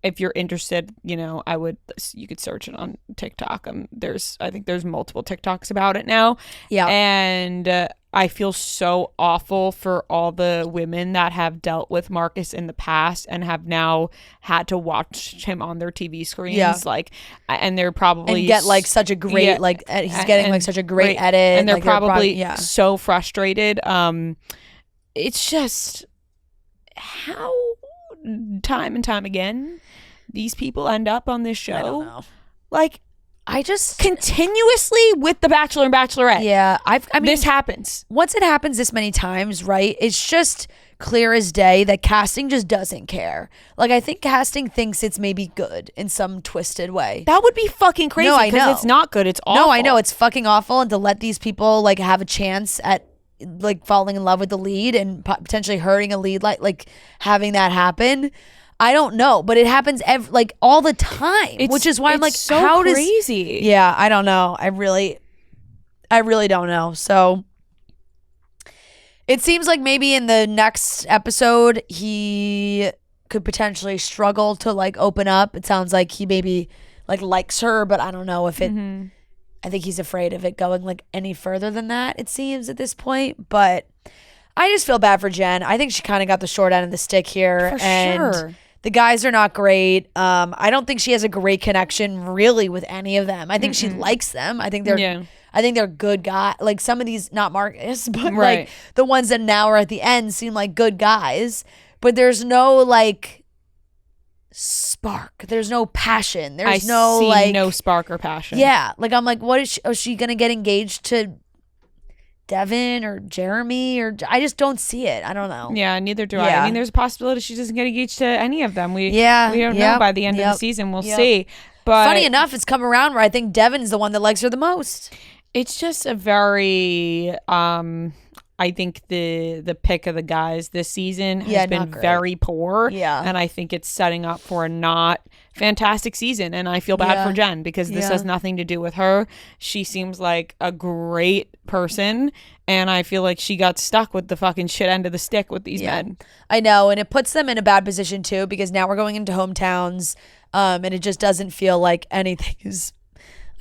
If you're interested, you could search it on TikTok. I think there's multiple TikToks about it now. Yeah. And I feel so awful for all the women that have dealt with Marcus in the past and have now had to watch him on their TV screens. Yeah. Like, and they're probably and get like such a great he's getting like such a great edit, and they're like, probably so frustrated. It's just how time and time again these people end up on this show. I don't know. Like, I just continuously with the Bachelor and Bachelorette. Yeah, I mean, this happens. Once it happens this many times, right? It's just clear as day that casting just doesn't care. Like, I think casting thinks it's maybe good in some twisted way. That would be fucking crazy. No, I know. It's not good. It's awful. No, I know. It's fucking awful. And to let these people like have a chance at like falling in love with the lead and potentially hurting a lead, like having that happen. I don't know, but it happens all the time, which is why I'm like, so how crazy. Yeah, I don't know. I really don't know. So it seems like maybe in the next episode he could potentially struggle to like open up. It sounds like he maybe like likes her, but I don't know if it. Mm-hmm. I think he's afraid of it going like any further than that. It seems at this point, but I just feel bad for Jen. I think she kind of got the short end of the stick here, for and sure. The guys are not great. I don't think she has a great connection really with any of them. I think she likes them. I think they're good guys. Like some of these, not Marcus, but like the ones that now are at the end seem like good guys. But there's no like spark. There's no passion. There's no spark or passion. Yeah. Like I'm like, what is she gonna get engaged to Devin or Jeremy? Or I just don't see it. I don't know. Yeah, neither do I. I mean, there's a possibility she doesn't get engaged to any of them. We don't know by the end of the season. We'll see. But funny enough, it's come around where I think Devin's the one that likes her the most. It's just a very I I think the pick of the guys this season has been not very poor. Yeah. And I think it's setting up for a not fantastic season. And I feel bad for Jen because this has nothing to do with her. She seems like a great person. And I feel like she got stuck with the fucking shit end of the stick with these men. I know. And it puts them in a bad position too, because now we're going into hometowns. And it just doesn't feel like anything is,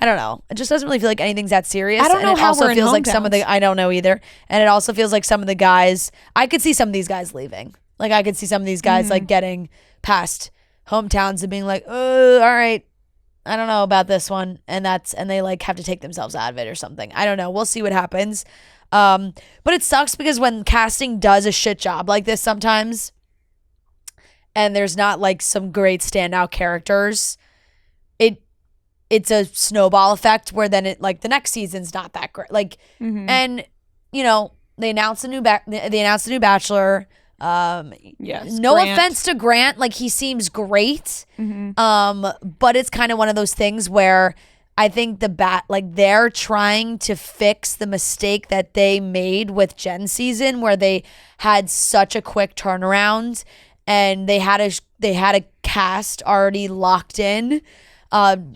I don't know. It just doesn't really feel like anything's that serious. I don't know and it how also we're in feels like hometowns. some of the, I don't know either. And it also feels like some of the guys, I could see some of these guys leaving. Like I could see some of these guys like getting past hometowns and being like, oh, all right, I don't know about this one. And they like have to take themselves out of it or something. I don't know. We'll see what happens. But it sucks because when casting does a shit job like this sometimes, and there's not like some great standout characters, it's a snowball effect where then it like the next season's not that great. Like, and you know, they announced a new Bachelor. Yes. No Grant. offense to Grant, like he seems great. But it's kind of one of those things where I think they're trying to fix the mistake that they made with Jen's season, where they had such a quick turnaround and they had a cast already locked in.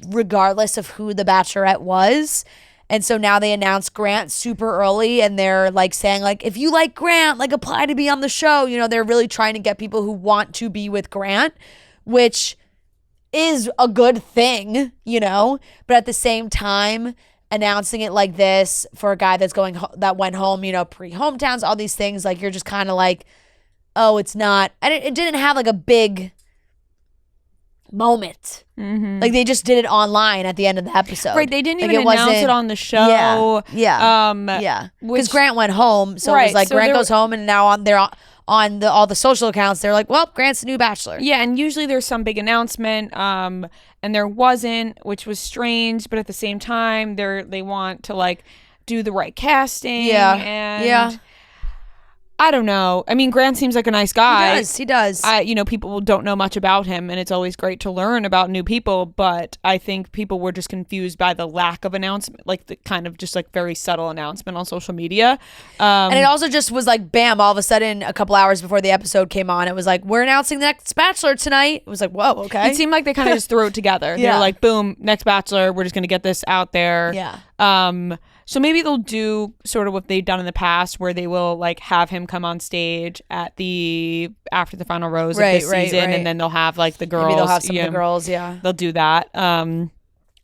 Regardless of who the Bachelorette was. And so now they announced Grant super early and they're like saying like, if you like Grant, like apply to be on the show. You know, they're really trying to get people who want to be with Grant, which is a good thing, you know, but at the same time, announcing it like this for a guy that went home, you know, pre-hometowns, all these things, like you're just kind of like, oh, it's not, and it didn't have like a big moment. Like they just did it online at the end of the episode. Right, they didn't like even announce it on the show. Yeah. Because Grant went home, so it was like so Grant goes home, and now they're on all the social accounts. They're like, well, Grant's the new Bachelor. Yeah, and usually there's some big announcement, and there wasn't, which was strange. But at the same time, they want to like do the right casting. And I don't know. I mean, Grant seems like a nice guy. He does. People don't know much about him, and it's always great to learn about new people. But I think people were just confused by the lack of announcement, like the kind of just like very subtle announcement on social media. And it also just was like, bam, all of a sudden, a couple hours before the episode came on, it was like, we're announcing the next Bachelor tonight. It was like, whoa, okay. It seemed like they kind of just threw it together. They're like, boom, next Bachelor. We're just going to get this out there. Yeah. So maybe they'll do sort of what they've done in the past, where they will like have him come on stage after the final rose of this season, and then they'll have like the girls. Maybe they'll have some of the girls. Yeah, they'll do that,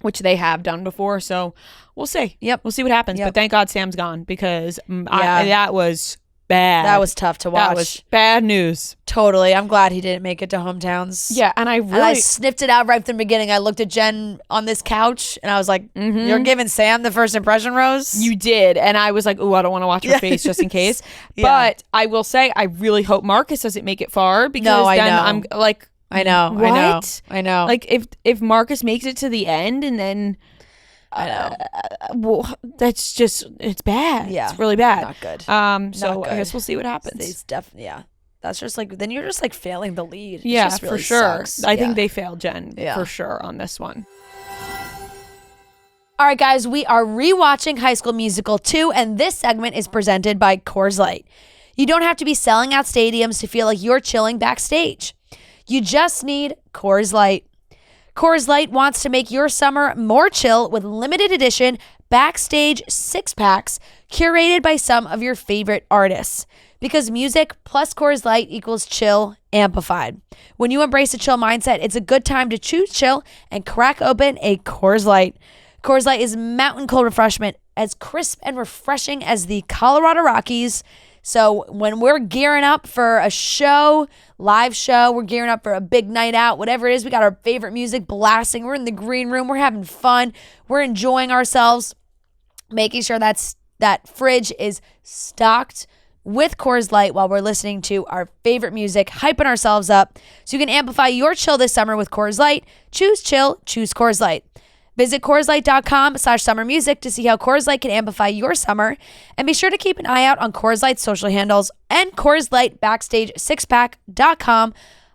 which they have done before. So we'll see. Yep, we'll see what happens. But thank God Sam's gone, because that was bad. That was tough to watch. That was bad news. Totally. I'm glad he didn't make it to hometowns. Yeah, and I sniffed it out right from the beginning. I looked at Jen on this couch and I was like, you're giving Sam the first impression rose? You did. And I was like, oh, I don't want to watch her face just in case. But I will say, I really hope Marcus doesn't make it far, because I'm like, I know. Like if Marcus makes it to the end and then I know. Well, that's just, it's bad. Yeah. It's really bad. Not good. So I guess we'll see what happens. It's definitely, that's just like, then you're just like failing the lead. Yeah, just really for sure. sucks. I think they failed Jen for sure on this one. All right, guys, we are rewatching High School Musical 2, and this segment is presented by Coors Light. You don't have to be selling out stadiums to feel like you're chilling backstage. You just need Coors Light. Coors Light wants to make your summer more chill with limited edition backstage 6-packs curated by some of your favorite artists. Because music plus Coors Light equals chill amplified. When you embrace a chill mindset, it's a good time to choose chill and crack open a Coors Light. Coors Light is mountain cold refreshment, as crisp and refreshing as the Colorado Rockies. So when we're gearing up for a show, live show, we're gearing up for a big night out, whatever it is, we got our favorite music blasting. We're in the green room. We're having fun. We're enjoying ourselves, making sure that fridge is stocked with Coors Light while we're listening to our favorite music, hyping ourselves up. So you can amplify your chill this summer with Coors Light. Choose chill, choose Coors Light. Visit CoorsLight.com/summermusic to see how Coors Light can amplify your summer. And be sure to keep an eye out on Coors Light's social handles and Coors Light Backstage 6pack.com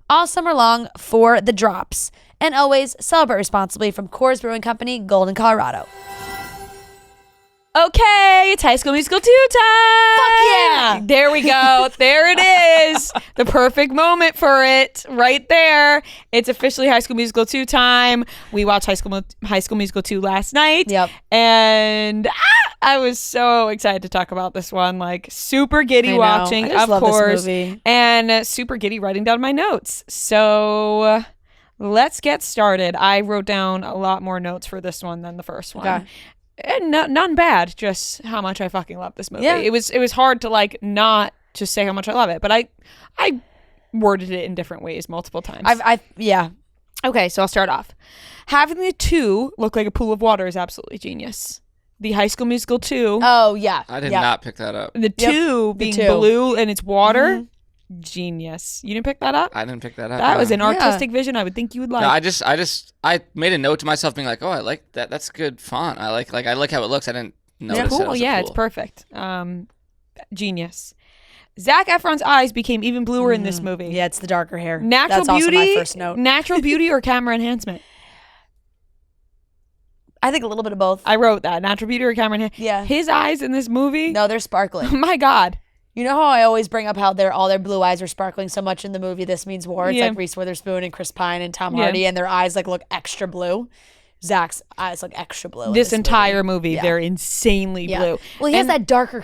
all summer long for the drops. And always celebrate responsibly from Coors Brewing Company, Golden, Colorado. Okay, it's High School Musical 2 time. Fuck yeah. There we go. There it is. The perfect moment for it right there. It's officially High School Musical 2 time. We watched High School Musical 2 last night. Yep. And I was so excited to talk about this one. Like, super giddy watching, I just of love course. this movie. And super giddy writing down my notes. So let's get started. I wrote down a lot more notes for this one than the first one. Okay. And none bad, just how much I fucking love this movie. Yeah. It was hard to like not just say how much I love it, but I worded it in different ways multiple times. Yeah. Okay, so I'll start off. Having the two look like a pool of water is absolutely genius. The High School Musical 2. Oh yeah. I did not pick that up. The two being blue and it's water. Genius. You didn't pick that up? I didn't pick that up. That was an artistic vision I would think you would like. No, I made a note to myself being like, oh, I like that. That's good font. I like how it looks. I didn't notice cool. it was It's perfect. Genius. Zac Efron's eyes became even bluer in this movie. Yeah, it's the darker hair. Natural That's beauty. also my first note. Natural beauty or camera enhancement? I think a little bit of both. I wrote that. Natural beauty or camera enhancement. Yeah. His eyes in this movie. No, they're Oh sparkling. my God. You know how I always bring up how all their blue eyes are sparkling so much in the movie This Means War? It's like Reese Witherspoon and Chris Pine and Tom Hardy, and their eyes like look extra blue. Zach's eyes look extra blue. This entire movie, they're insanely blue. Well, he has that darker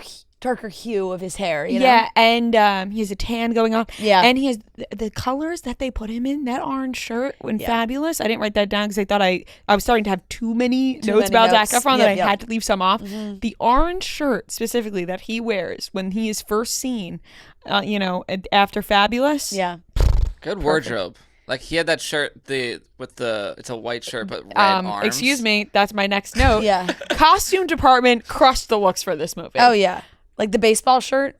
hue of his hair, you know? Yeah, and he has a tan going on. Yeah. And he has the colors that they put him in, that orange shirt when Fabulous. I didn't write that down because I thought I was starting to have too many notes about Zac Efron that I had to leave some off. Mm-hmm. The orange shirt specifically that he wears when he is first seen, after Fabulous. Yeah. Good wardrobe. Like he had that shirt, it's a white shirt but red arms. Excuse me, that's my next note. Yeah. Costume department crushed the looks for this movie. Oh yeah. Like the baseball shirt?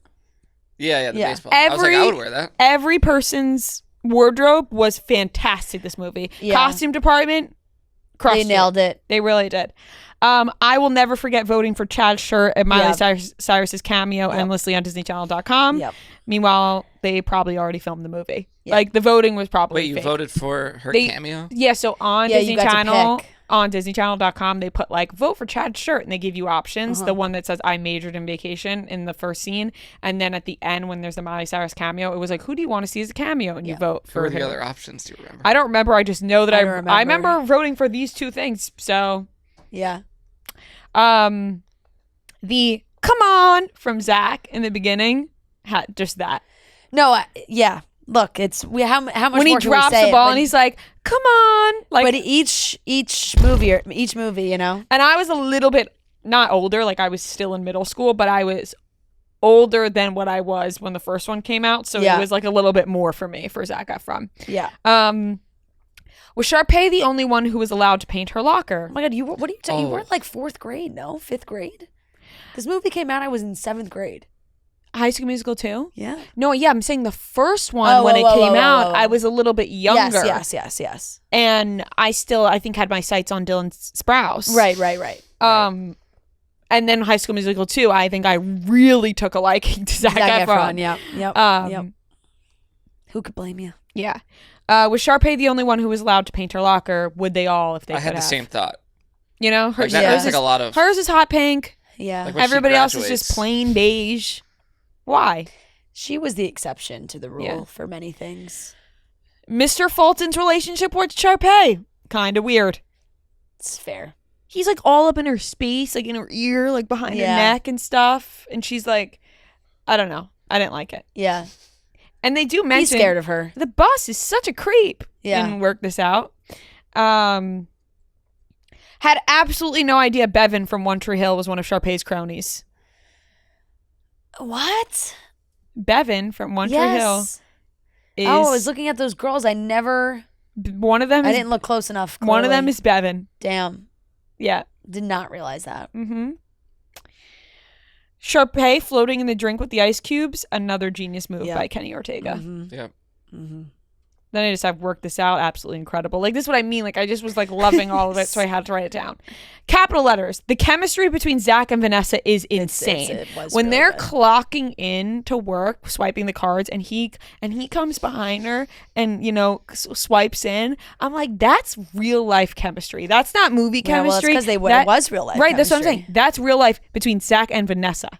Yeah, the baseball. I was like, I would wear that. Every person's wardrobe was fantastic this movie. Yeah. Costume department, crushed They nailed it. They really did. I will never forget voting for Chad's shirt at Miley Cyrus's cameo endlessly on DisneyChannel.com. Yep. Meanwhile, they probably already filmed the movie. Yep. Like the voting was probably Wait, you fake. voted for her cameo? Yeah, so on Disney you got to Channel, pick. on DisneyChannel.com, they put like vote for Chad's shirt and they give you options. The one that says I majored in vacation in the first scene, and then at the end when there's the Miley Cyrus cameo, it was like who do you want to see as a cameo, and you vote for Who were the her. other options? Do you remember? I don't remember. I just know that I remember voting for these two things. So Yeah. the come on from Zach in the beginning had just that. No, yeah. Look, how much when he more can we drops say the ball it, and he's like, "Come on!" Like, but each movie, you know. And I was a little bit not older, like I was still in middle school, but I was older than what I was when the first one came out, so it was like a little bit more for me for Zac Efron. Yeah. Was Sharpay the only one who was allowed to paint her locker? Oh my God, you were in like 4th grade, no? 5th grade? This movie came out, I was in 7th grade. High School Musical 2? Yeah. No, yeah, I'm saying the first one when it came out, I was a little bit younger. Yes. And I think had my sights on Dylan Sprouse. Right. And then High School Musical 2, I think I really took a liking to Zac Efron. Yep. Who could blame you? Yeah. Was Sharpay the only one who was allowed to paint her locker? Would they all if they I could had the have? same thought. You know? Like that's like a lot of... Hers is hot pink. Yeah. Like when Everybody she else is graduates. just plain beige. Why? She was the exception to the rule for many things. Mr. Fulton's relationship with Sharpay. Kind of weird. It's fair. He's like all up in her space, like in her ear, like behind her neck and stuff. And she's like, I don't know. I didn't like it. Yeah. And they do mention He's scared of her. The boss is such a creep. Yeah. And work this out. Had absolutely no idea Bevan from One Tree Hill was one of Sharpay's cronies. What? Bevan from One Tree Hill is I was looking at those girls. I didn't look close enough. Clearly. One of them is Bevan. Damn. Yeah. Did not realize that. Mm-hmm. Sharpay floating in the drink with the ice cubes. Another genius move by Kenny Ortega. Mm-hmm. Yep. Mm-hmm. Then I just have worked this out. Absolutely incredible. Like, this is what I mean. Like, I just was like loving all of it, so I had to write it down. Capital letters. The chemistry between Zach and Vanessa is insane. It was when really they're good. clocking in to work, swiping the cards, and he comes behind her and, you know, swipes in, I'm like, that's real life chemistry. That's not movie chemistry. Well, it's because it was real life. Right, that's what I'm chemistry. saying. That's real life between Zach and Vanessa.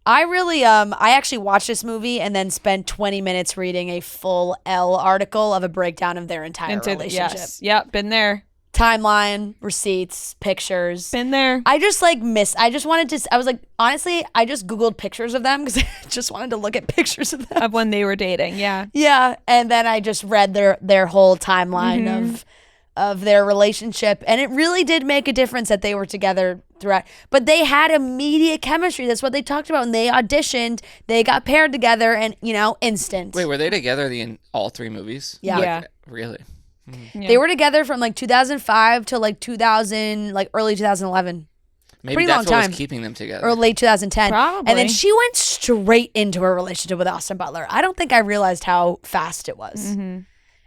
I really, I actually watched this movie and then spent 20 minutes reading a full L article of a breakdown of their entire relationship. Yes. Yep, been there. Timeline, receipts, pictures. Been there. I just was like, honestly, I just Googled pictures of them because I just wanted to look at pictures of them. Of when they were dating, yeah. Yeah, and then I just read their whole timeline of their relationship, and it really did make a difference that they were together throughout. But they had immediate chemistry. That's what they talked about when they auditioned. They got paired together, and instant. Wait, were they together in all 3 movies? Yeah. Yeah. Really? Yeah. They were together from like 2005 to like 2000, like early 2011. Maybe Pretty that's long what time. was keeping them together. Or late 2010. Probably. And then she went straight into her relationship with Austin Butler. I don't think I realized how fast it was.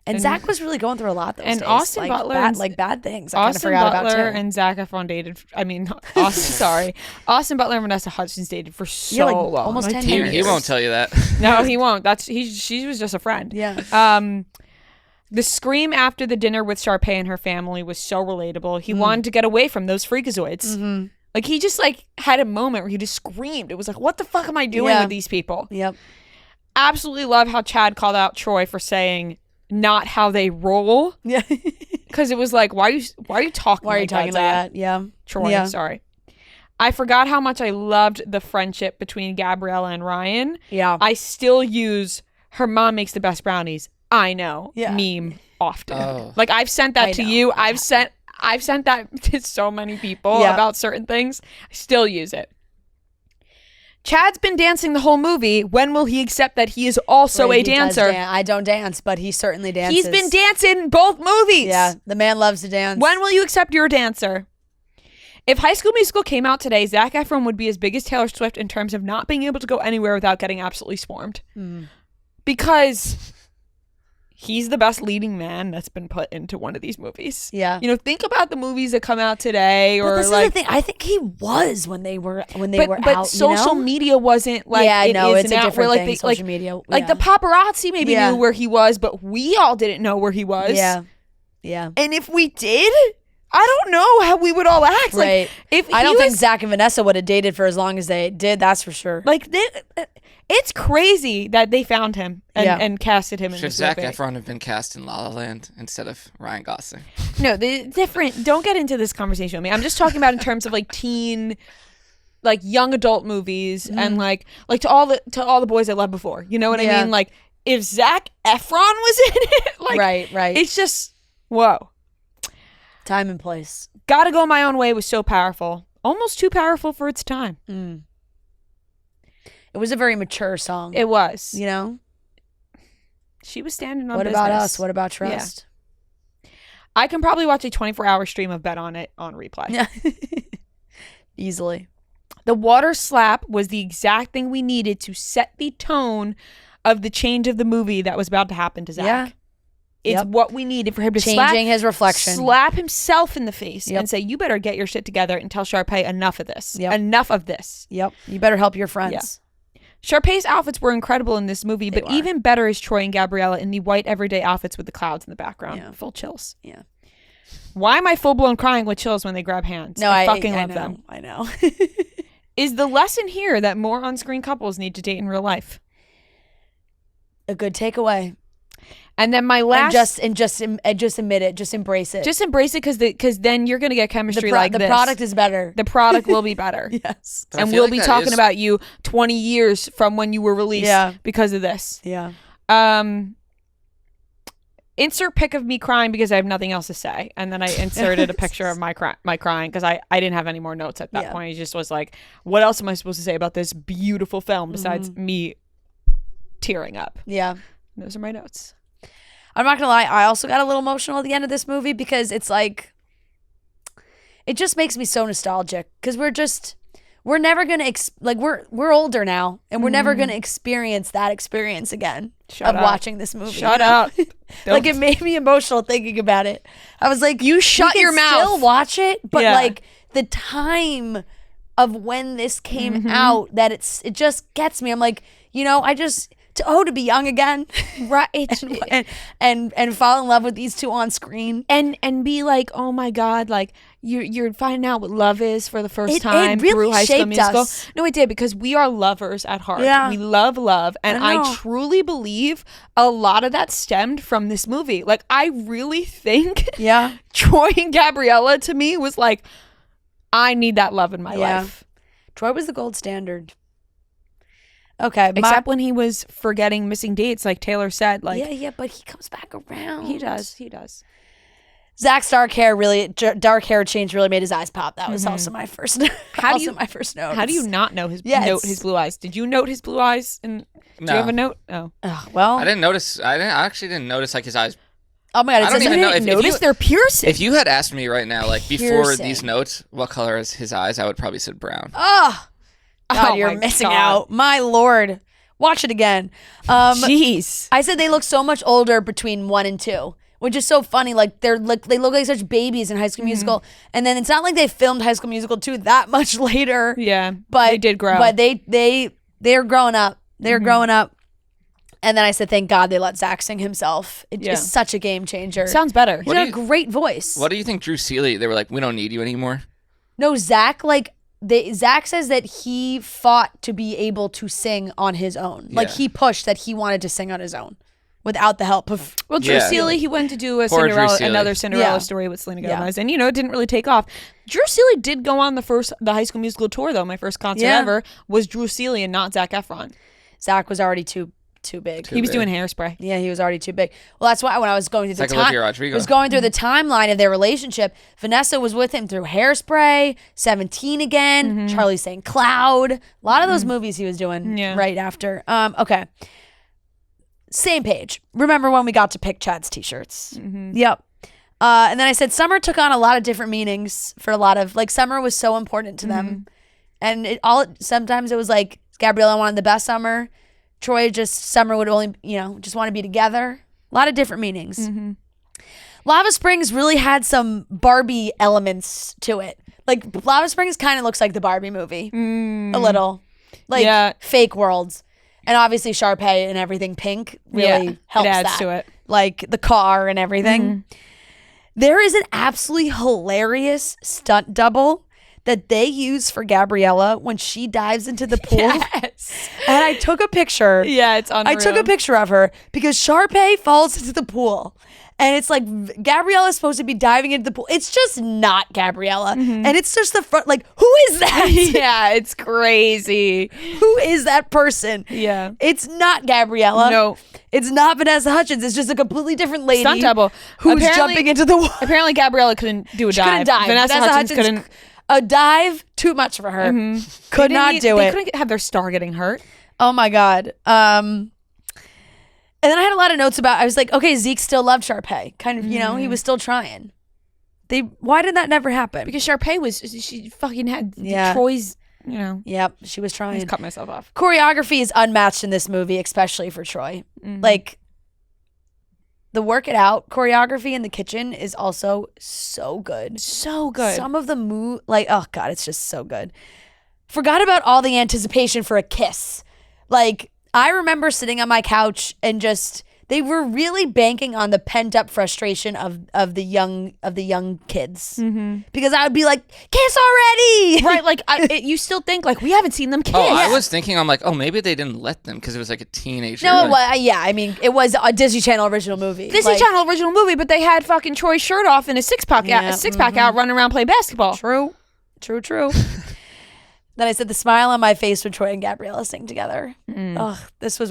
And Zach was really going through a lot those days. Austin Butler and bad things. I kind of Austin forgot Butler about too. and Zac Efron dated. I mean, Austin Butler and Vanessa Hudgens dated for so like, long, almost like 10 years. He won't tell you that. No, he won't. She was just a friend. Yeah. The scream after the dinner with Sharpay and her family was so relatable. He wanted to get away from those freakazoids. Like, he just like had a moment where he just screamed. It was like, what the fuck am I doing with these people? Yep. Absolutely love how Chad called out Troy for saying not how they roll. Yeah. Because it was like, why are you talking Why are you like talking like that? Yeah. Troy, Yeah. sorry. I forgot how much I loved the friendship between Gabriella and Ryan. Yeah. I still use her mom makes the best brownies. I know. Yeah. Meme often. Oh. Like, I've sent that to know. you. I've sent that to so many people Yeah. about certain things. I still use it. Chad's been dancing the whole movie. When will he accept that he is also Right, a he does dancer? I don't dance, but he certainly dances. He's been dancing in both movies. Yeah. The man loves to dance. When will you accept you're a dancer? If High School Musical came out today, Zac Efron would be as big as Taylor Swift in terms of not being able to go anywhere without getting absolutely swarmed. Because he's the best leading man that's been put into one of these movies. Yeah. Think about the movies that come out today, But or this like. is the thing. I think he was when they were But out. social media wasn't like it no, is it's a now, different where, thing. like, Social media, like the paparazzi maybe Yeah. knew where he was, but we all didn't know where he was. Yeah. Yeah. And if we did, I don't know how we would all act. Right. Like, if I he don't think was- Zach and Vanessa would have dated for as long as they did. That's for sure. Like, it's crazy that they found him and casted him in Should this Zac movie. Efron have been cast in La La Land instead of Ryan Gosling? No, the different. Don't get into this conversation with me. I'm just talking about in terms of like teen, like young adult movies, and like to all the boys I loved before. You know what I Yeah. mean? Like, if Zac Efron was in it, like, Right. It's just whoa. Time and place. Gotta Go My Own Way was so powerful, almost too powerful for its time. It was a very mature song. It was. You know? She was standing on What business. about us? What about trust? I can probably watch a 24-hour stream of Bet on It on replay. Yeah. Easily. The water slap was the exact thing we needed to set the tone of the change of the movie that was about to happen to Zach. Yeah. It's Yep. what we needed for him to Changing his reflection. slap himself in the face Yep. and say, you better get your shit together and tell Sharpay enough of this. Yep. Enough of this. Yep. You better help your friends. Sharpay's outfits were incredible in this movie, but were. even better is Troy and Gabriella in the white everyday outfits with the clouds in the background. Yeah. Full chills. Yeah. Why am I full-blown crying with chills when they grab hands? No, I I fucking I love know. them. I know. Is the lesson here that more on-screen couples need to date in real life? A good takeaway. And then my last... And just admit it. Just embrace it. Just embrace it because then you're going to get chemistry like the this. product is better. The product will be better. Yes. But I And feel we'll like be that talking is- about you 20 years from when you were released Yeah. because of this. Yeah. Insert pic of me crying because I have nothing else to say. And then I inserted a picture of my crying because I didn't have any more notes at that Yeah. point. He just was like, what else am I supposed to say about this beautiful film besides me tearing up? Yeah. Those are my notes. I'm not gonna lie, I also got a little emotional at the end of this movie because it's like, it just makes me so nostalgic because we're never gonna we're older now, and we're never gonna experience that experience again of watching this movie. Shut up. Like, it made me emotional thinking about it. I was like, you shut your mouth. Still watch it, but like the time of when this came out, that it just gets me. I'm like, to be young again, right? and fall in love with these two on screen, and be like, oh my god, like you're finding out what love is for the first time really through High School Musical. Us. No, it did, because we are lovers at heart. Yeah. We love, and I truly believe a lot of that stemmed from this movie. Like, I really think, Troy and Gabriella to me was like, I need that love in my life. Troy was the gold standard. Okay, except when he was forgetting missing dates, like Taylor said. Like, but he comes back around. He does. Zach's dark hair change really made his eyes pop. That was also my first. My first note. How do you not know his his blue eyes? Did you note his blue eyes? And no. Do you have a note? Oh, well, I didn't notice. I actually didn't notice like his eyes. Oh my god! I don't even know if notice they're piercing. If you had asked me right now, like before these notes, what color is his eyes, I would probably said brown. Oh, God, you're missing out. My lord. Watch it again. Jeez. I said they look so much older between 1 and 2, which is so funny. Like, they look like such babies in High School Musical, and then it's not like they filmed High School Musical 2 that much later. Yeah, but they did grow. But they're growing up. They're growing up. And then I said, thank God they let Zach sing himself. It is such a game changer. Sounds better. He's got a great voice. What do you think Drew Seeley? They were like, we don't need you anymore. No, Zach Zach says that he fought to be able to sing on his own. Like, he pushed that he wanted to sing on his own without the help of... Well, Drew Seeley, he went to do another Cinderella story with Selena Gomez, and, it didn't really take off. Drew Seeley did go on the High School Musical tour, though. My first concert ever was Drew Seeley and not Zac Efron. Zach was already too big. He was doing Hairspray. Yeah, he was already too big. Well, that's why when I was going through the timeline of their relationship, Vanessa was with him through Hairspray, 17 again, Charlie St. Cloud. A lot of those movies he was doing right after. Okay. Same page. Remember when we got to pick Chad's t-shirts? Yep. And then I said summer took on a lot of different meanings for a lot of, like, summer was so important to them. And sometimes it was like Gabriella wanted the best summer. Troy summer would only, just want to be together. A lot of different meanings. Lava Springs really had some Barbie elements to it. Like, Lava Springs kind of looks like the Barbie movie. A little. Like, fake worlds. And obviously Sharpay and everything pink really helps it adds that. to it. Like, the car and everything. There is an absolutely hilarious stunt double that they use for Gabriella when she dives into the pool. Yes. And I took a picture. Yeah, it's unreal. I took a picture of her because Sharpay falls into the pool. And it's like Gabriella's supposed to be diving into the pool. It's just not Gabriella. And it's just the front, like, who is that? Yeah, it's crazy. Who is that person? Yeah. It's not Gabriella. No. It's not Vanessa Hudgens. It's just a completely different lady. Stunt double. Who's jumping into the water. Apparently Gabriella couldn't do a dive. Couldn't dive. Vanessa Hudgens couldn't. A dive, too much for her. Could not do it. They couldn't have their star getting hurt. Oh my God. And then I had a lot of notes about, I was like, okay, Zeke still loved Sharpay. Kind of, he was still trying. Why did that never happen? Because Sharpay she fucking had Troy's, Yep, she was trying. I just cut myself off. Choreography is unmatched in this movie, especially for Troy. Like, the work it out choreography in the kitchen is also so good. So good. Some of the oh God, it's just so good. Forgot about all the anticipation for a kiss. Like, I remember sitting on my couch and they were really banking on the pent up frustration of the young kids. Because I would be like, kiss already! Right, like, you still think, like, we haven't seen them kiss. Oh, I was thinking, I'm like, oh, maybe they didn't let them because it was like a teenager. No, I mean, it was a Disney Channel original movie. Channel original movie, but they had fucking Troy's shirt off and a six-pack out running around playing basketball. True. Then I said the smile on my face when Troy and Gabriella sing together. Oh, this is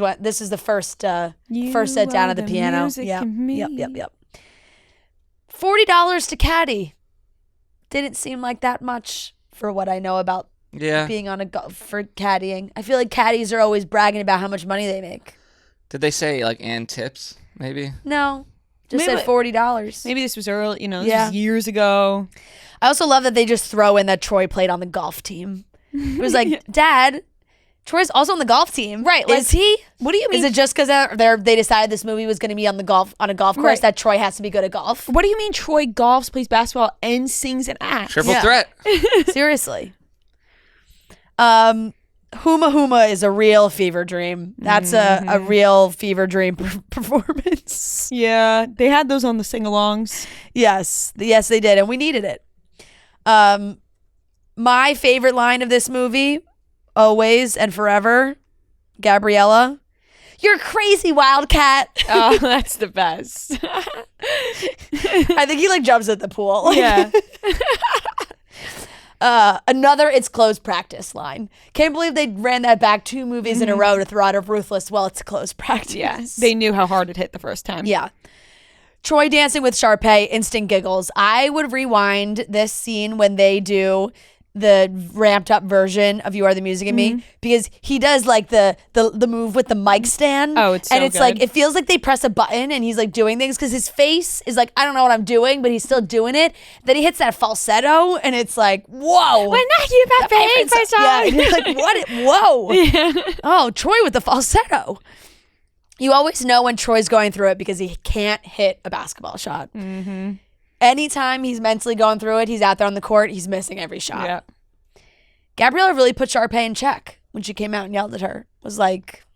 the first set down at the piano. Yep. $40 to caddy. Didn't seem like that much for what I know about being on for caddying. I feel like caddies are always bragging about how much money they make. Did they say like and tips maybe? No. Just said $40. Maybe this was early, this was years ago. I also love that they just throw in that Troy played on the golf team. It was like, Dad, Troy's also on the golf team. Right. Is he? What do you mean? Is it just because they decided this movie was going to be on a golf course that Troy has to be good at golf? What do you mean Troy golfs, plays basketball, and sings and acts? Triple threat. Seriously. Huma Huma is a real fever dream. That's a real fever dream performance. Yeah, they had those on the sing-alongs. Yes, they did, and we needed it. My favorite line of this movie, always and forever, Gabriella, "You're crazy, Wildcat." Oh, that's the best. I think he like jumps at the pool. Yeah. Another "it's closed practice" line. Can't believe they ran that back 2 movies in a row to throw out of Ruthless. Well, it's closed practice. Yeah, they knew how hard it hit the first time. Yeah. Troy dancing with Sharpay, instant giggles. I would rewind this scene when they do the ramped up version of "You Are the Music in Me" because he does like the move with the mic stand. Oh, it's so and it's good. like it feels like they press a button and he's like doing things because his face is like, I don't know what I'm doing, but he's still doing it. Then he hits that falsetto and it's like, whoa. We're not here about paying for songs. Yeah, and you're like, what? Whoa. Yeah. Oh, Troy with the falsetto. You always know when Troy's going through it because he can't hit a basketball shot. Mm-hmm. Anytime he's mentally going through it, he's out there on the court, he's missing every shot. Yeah. Gabriella really put Sharpay in check when she came out and yelled at her. Was like,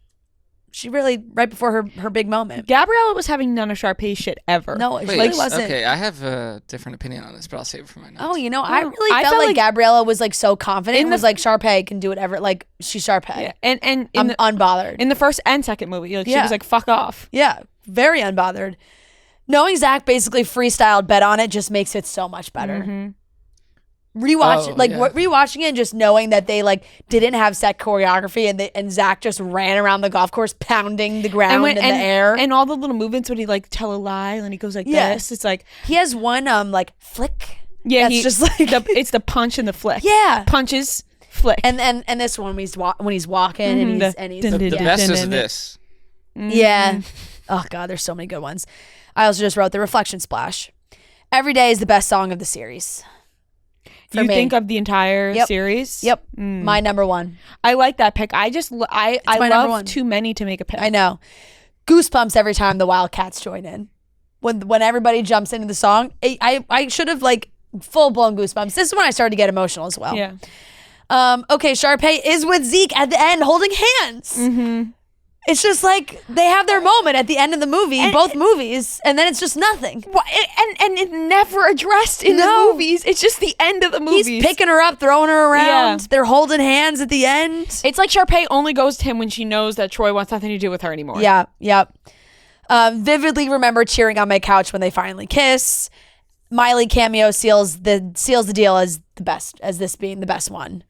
she really, right before her big moment. Gabriella was having none of Sharpay's shit ever. No, it Wait, really wasn't. Okay, I have a different opinion on this, but I'll save it for my notes. Oh, I really felt like Gabriella was like so confident and was like, Sharpay can do whatever. Like, she's Sharpay. Yeah. And I'm unbothered. In the first and second movie, like she was like, fuck off. Yeah, very unbothered. Knowing Zach basically freestyled Bet on It just makes it so much better. Mm-hmm. Rewatching it and just knowing that they like didn't have set choreography and Zach just ran around the golf course pounding the ground in the air. And all the little movements when he like tell a lie and he goes like this. It's like he has one like flick. Yeah, that's just like it's the punch and the flick. Yeah. Punches, flick. And this one when he's walking and he's the best is this. Yeah. Oh god, there's so many good ones. I also just wrote the reflection splash. Every Day is the best song of the series. You think of the entire series? Yep. My number one. I like that pick. I love too many to make a pick. I know. Goosebumps every time the Wildcats join in. When everybody jumps into the song, I should have like full blown goosebumps. This is when I started to get emotional as well. Yeah. Okay, Sharpay is with Zeke at the end holding hands. Mm-hmm. It's just like they have their moment at the end of the movie, both movies, and then it's just nothing. And it's never addressed in the movies. It's just the end of the movies. He's picking her up, throwing her around. Yeah. They're holding hands at the end. It's like Sharpay only goes to him when she knows that Troy wants nothing to do with her anymore. Yeah, yep. Vividly remember cheering on my couch when they finally kiss. Miley cameo seals the deal as this being the best one.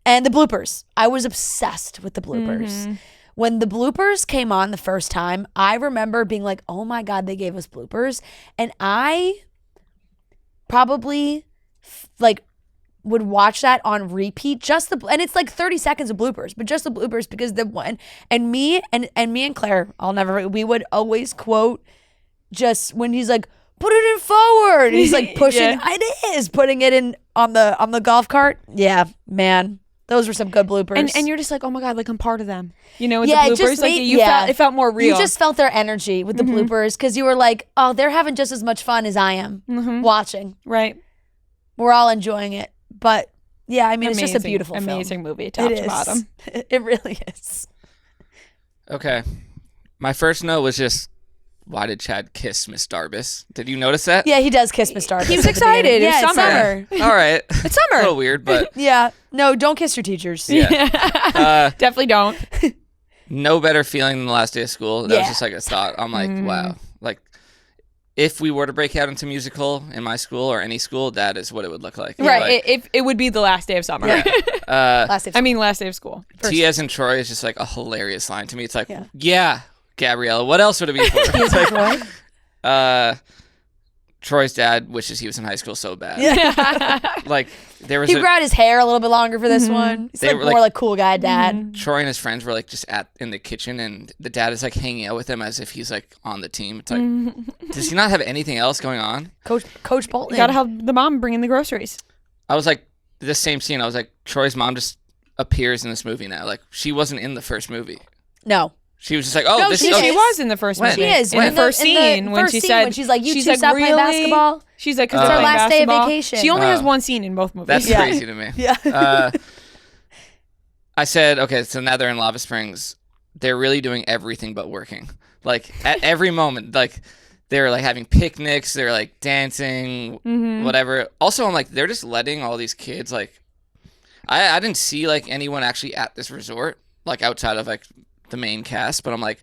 And the bloopers. I was obsessed with the bloopers. Mm-hmm. When the bloopers came on the first time, I remember being like, oh my God, they gave us bloopers. And I probably would watch that on repeat, and it's like 30 seconds of bloopers, but just the bloopers because the one, and me and Claire, we would always quote just when he's like, put it in forward. He's like pushing, putting it in on the golf cart. Yeah, man. Those were some good bloopers. And you're just like, oh my God, like I'm part of them. You know, with the bloopers, it felt more real. You just felt their energy with the bloopers because you were like, oh, they're having just as much fun as I am watching. Right. We're all enjoying it. But yeah, I mean, it's just a beautiful amazing movie, top to bottom. It really is. Okay. My first note was just, why did Chad kiss Miss Darbus? Did you notice that? Yeah, he does kiss Miss Darbus. He was excited. It's summer. All right. It's summer. A little weird, but yeah. No, don't kiss your teachers. Yeah. Definitely don't. No better feeling than the last day of school. That was just like a thought. I'm like, wow. Like, if we were to break out into musical in my school or any school, that is what it would look like. Right. It would be the last day of summer. Yeah. Last day of school. T as in Troy is just like a hilarious line to me. It's like, yeah. Gabriella, what else would it be for? Troy's dad wishes he was in high school so bad. Yeah. Like there was he grew out his hair a little bit longer for this one. He's like more like cool guy dad. Troy and his friends were like just in the kitchen, and the dad is like hanging out with him as if he's like on the team. It's like, does he not have anything else going on? Coach Bolton. You gotta help the mom bring in the groceries. I was like, this same scene, I was like, Troy's mom just appears in this movie now. Like, she wasn't in the first movie. No. She was just like, oh, No, this she was in the first movie. She is. In the first scene when she said, when she's like, you two stop playing basketball. She's like, it's our last day of vacation. She only has one scene in both movies. That's crazy to me. Yeah. I said, okay, so now they're in Lava Springs. They're really doing everything but working. Like, at every moment, like, they're, like, having picnics. They're, like, dancing, whatever. Also, I'm like, they're just letting all these kids, like, I didn't see, like, anyone actually at this resort, like, outside of, like, the main cast. But I'm like,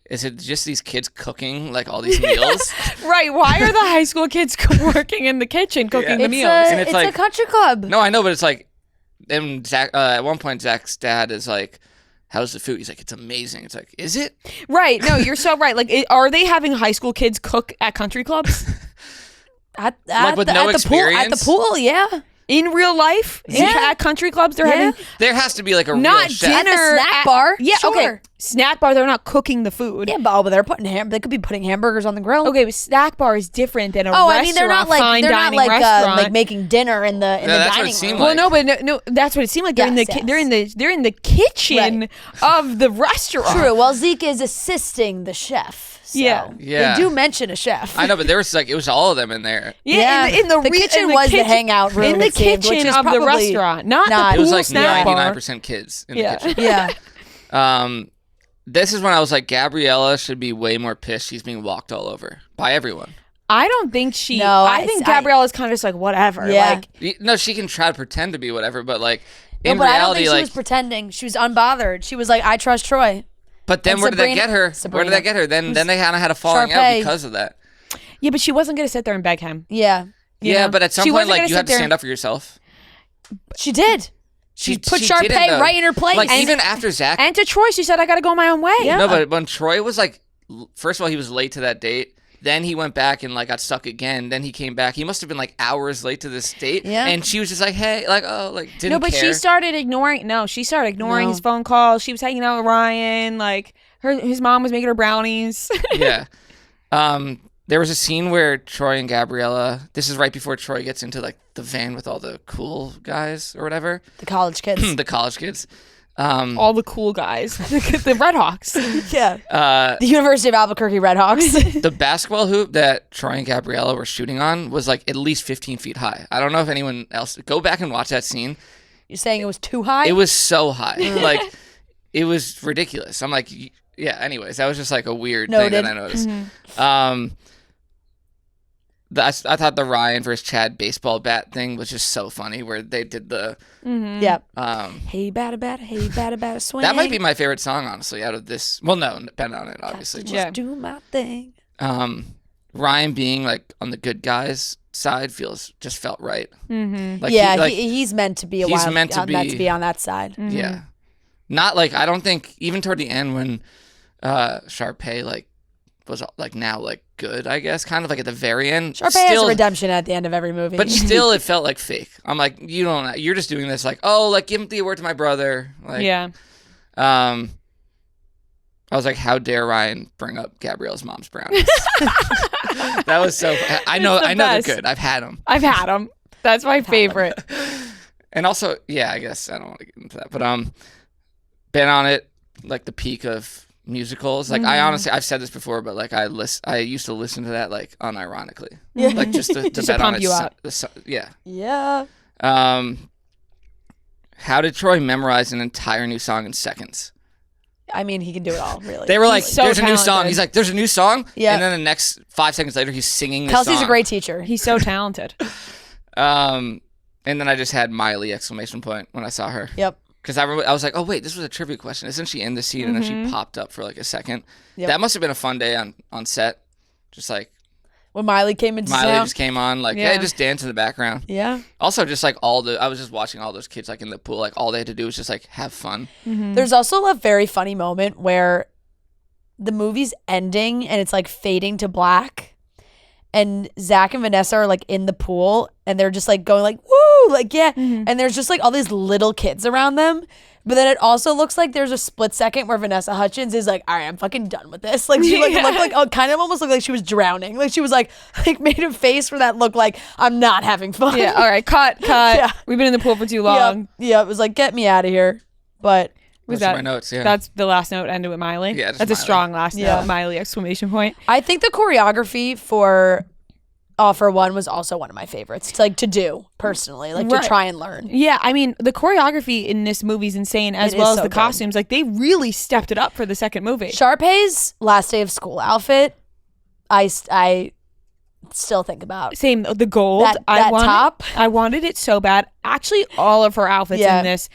is it just these kids cooking, like, all these meals? Right. Why are the high school kids working in the kitchen cooking the meals? And it's like, a country club. No, I know, but it's like, and Zach, at one point, Zach's dad is like, how's the food? He's like, it's amazing. It's like, is it? Right. No, you're so right. Like, are they having high school kids cook at country clubs? Like with no experience? At the pool, yeah. In real life? Yeah. At country clubs, they're having... There has to be like a not real chef. dinner At the snack bar. Yeah, sure. okay. Snack bar, they're not cooking the food. Yeah, but they're putting they could be putting hamburgers on the grill. Okay, but snack bar is different than a restaurant. I mean, they're not like fine dining restaurant. like making dinner in the that's what dining it seemed room. like. Well, no, but no, that's what it seemed like. They're they're in the kitchen of the restaurant. True. Well, Zeke is assisting the chef. So Yeah. Yeah. They do mention a chef. I know, but there was like, it was all of them in there. Yeah, in the kitchen in the was kitchen, the hangout room. in the it seemed, which kitchen is of the probably restaurant, not not- the It was pool like snack bar. 99% kids in the kitchen. Yeah. This is when I was like, Gabriella should be way more pissed. She's being walked all over by everyone. I don't think she. No, I think Gabriella's kind of just like whatever. Yeah. Like, No, she can try to pretend to be whatever, but like No, in but I don't reality, think she like. was pretending. She was unbothered. She was like, I trust Troy. But then And where did that get her? Sabrina. Where did that get her? Then they kind of had a falling out Sharpay. because of that. yeah, but she wasn't gonna sit there and beg him. Yeah. Yeah, know? but at some She point, wasn't like gonna you have sit to there- stand up for yourself. She did. She put didn't, Sharpay though. right in her place. Like even after Zach. And to Troy, she said, "I gotta go my own way." Yeah. No, but when Troy was like, first of all, he was late to that date. Then he went back and like got stuck again. Then he came back. He must have been like hours late to this date. Yeah. And she was just like, hey, like, oh, like didn't No, but care. she started ignoring. No, she started ignoring his phone calls. She was hanging out with Ryan. Like his mom was making her brownies. Yeah. There was a scene where Troy and Gabriella. This is right before Troy gets into like the van with all the cool guys or whatever. the college kids. The college kids. All the cool guys, the Red Hawks. Yeah. The University of Albuquerque Redhawks. The basketball hoop that Troy and Gabriella were shooting on was like at least 15 feet high. I don't know if anyone else. Go back and watch that scene. You're saying it was too high? It was so high. Like, it was ridiculous. I'm like, yeah, anyways, that was just like a weird thing that I noticed. I thought the Ryan versus Chad baseball bat thing was just so funny where they did the... Yep. Hey, batta, swing. That might be my favorite song, honestly, out of this. Well, no, depend on it, obviously. Just do my thing. Ryan being like on the good guys side just felt right. Like, Yeah, he's meant to be meant to be on that side. Yeah. Not like, I don't think, even toward the end when Sharpay like was like now like good, I guess, kind of like at the very end. Sharpay has redemption at the end of every movie. But still it felt like fake. I'm like, you're just doing this like, oh, like give the award to my brother. Like, yeah. I was like, how dare Ryan bring up Gabriella's mom's brownies? That was so. I know they're good. I've had them. That's my favorite. And also, yeah, I guess I don't want to get into that, but been on it like the peak of musicals. Like I honestly, I've said this before, but like I used to listen to that like unironically. Yeah. Like just to Just bet to on pump it. you up. Yeah. Yeah. How did Troy memorize an entire new song in seconds? I mean, he can do it all, really. They were like, so there's a new song. talented. He's like, there's a new song? Yeah. And then the next 5 seconds later, he's singing this Kelsey's song. a great teacher. He's so talented. And then I just had Miley ! When I saw her. Yep. Because I was like, oh, wait, this was a trivia question. Isn't she in the scene? And then she popped up for like a second. Yep. That must have been a fun day on set. Just like When Miley came into Miley town. just came on, like, Yeah. yeah, just dance in the background. Yeah. Also, just like I was just watching all those kids like in the pool. Like all they had to do was just like have fun. There's also a very funny moment where the movie's ending and it's like fading to black. And Zach and Vanessa are like in the pool and they're just like going like, woo, like, yeah. And there's just like all these little kids around them. But then it also looks like there's a split second where Vanessa Hudgens is like, all right, I'm fucking done with this. Like, she looked like, kind of almost looked like she was drowning. Like, she was like made a face for that look like, I'm not having fun. Yeah, all right, cut. Yeah. We've been in the pool for too long. Yeah, it was like, get me out of here. But those are my notes, yeah. That's the last note ended with Miley? Yeah, that's Miley. A strong last note. Miley, exclamation point. I think the choreography for All for One was also one of my favorites to do personally, to try and learn. Yeah, I mean, the choreography in this movie is insane, as well as the costumes. Like, they really stepped it up for the second movie. Sharpay's last day of school outfit, I still think about. Same, the gold. That top. I wanted it so bad. Actually, all of her outfits in this,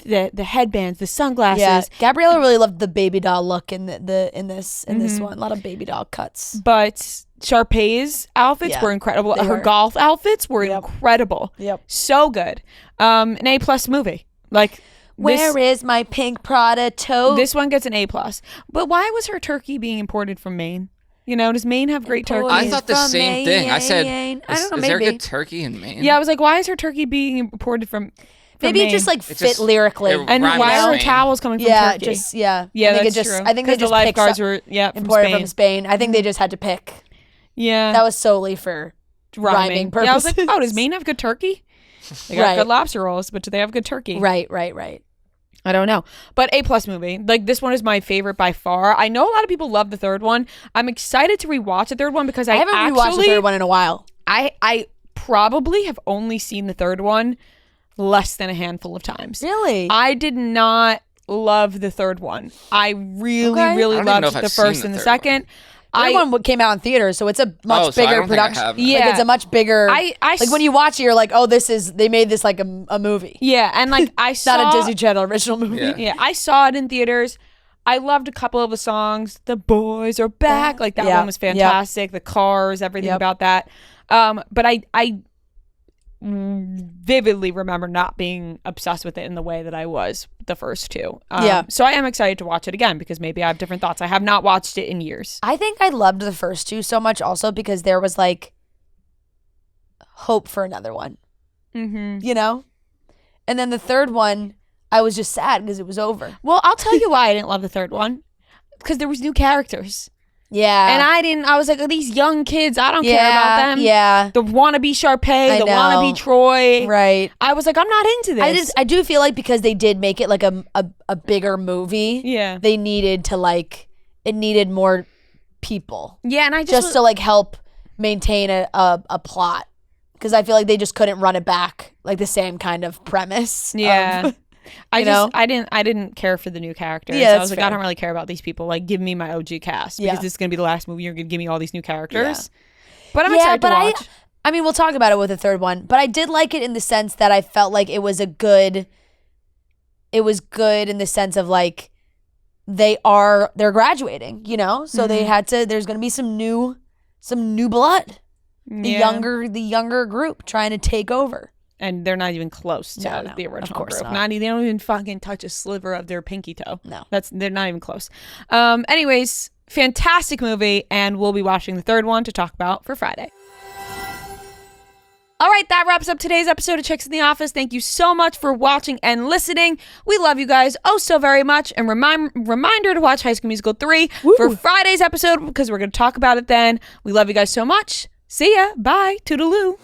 the headbands, the sunglasses. Yeah, Gabriella really loved the baby doll look in this one. A lot of baby doll cuts. But Sharpay's outfits were incredible. Her golf outfits were incredible. Yep. So good. An A+ movie. Like, where is my pink Prada tote? This one gets an A+. But why was her turkey being imported from Maine? You know, does Maine have great turkey? I thought the same thing. I said, I don't know, is there good turkey in Maine? Yeah, I was like, why is her turkey being imported from Maybe Maine? It just fit lyrically. And why are her towels coming from Turkey? Yeah, that's true. I think they the just lifeguards were imported from Spain. I think they just had to pick. Yeah. That was solely for rhyming purposes. Yeah, I was like, oh, does Maine have good turkey? They got good lobster rolls, but do they have good turkey? Right. I don't know. But A+ movie. Like, this one is my favorite by far. I know a lot of people love the third one. I'm excited to rewatch the third one because I haven't rewatched the third one in a while. I probably have only seen the third one less than a handful of times. Really? I did not love the third one. I really loved the first and the second. The third one came out in theaters, so it's a much bigger production. Yeah, like, it's a much bigger. Like, when you watch it, you're like, oh, they made this like a movie. Yeah, and like I saw not a Disney Channel original movie. Yeah, I saw it in theaters. I loved a couple of the songs. The boys are back. Like, that one was fantastic. The cars, everything about that. But I vividly remember not being obsessed with it in the way that I was the first two. So I am excited to watch it again because maybe I have different thoughts. I have not watched it in years. I think I loved the first two so much also because there was like hope for another one. Mm-hmm. You know? And then the third one, I was just sad because it was over. Well, I'll tell you why I didn't love the third one. Because there was new characters. Yeah. And I was like, these young kids, I don't care about them. Yeah. The wannabe Sharpay, the wannabe Troy. Right. I was like, I'm not into this. I do feel like because they did make it like a bigger movie. Yeah. They needed to it needed more people. Yeah, and I just to like help maintain a plot. Because I feel like they just couldn't run it back like the same kind of premise. Yeah. I didn't care for the new characters. Yeah, I was like, I don't really care about these people. Like, give me my OG cast because this is gonna be the last movie. You're gonna give me all these new characters. Yeah. But I'm excited to watch. I mean, we'll talk about it with the third one. But I did like it in the sense that I felt like it was good in the sense of like they're graduating, you know? So they had to. There's gonna be some new blood. The younger group trying to take over. And they're not even close to the original group. They don't even fucking touch a sliver of their pinky toe. No. They're not even close. Anyways, fantastic movie, and we'll be watching the third one to talk about for Friday. All right, that wraps up today's episode of Chicks in the Office. Thank you so much for watching and listening. We love you guys so very much. And reminder to watch High School Musical 3 for Friday's episode because we're going to talk about it then. We love you guys so much. See ya. Bye. Toodaloo.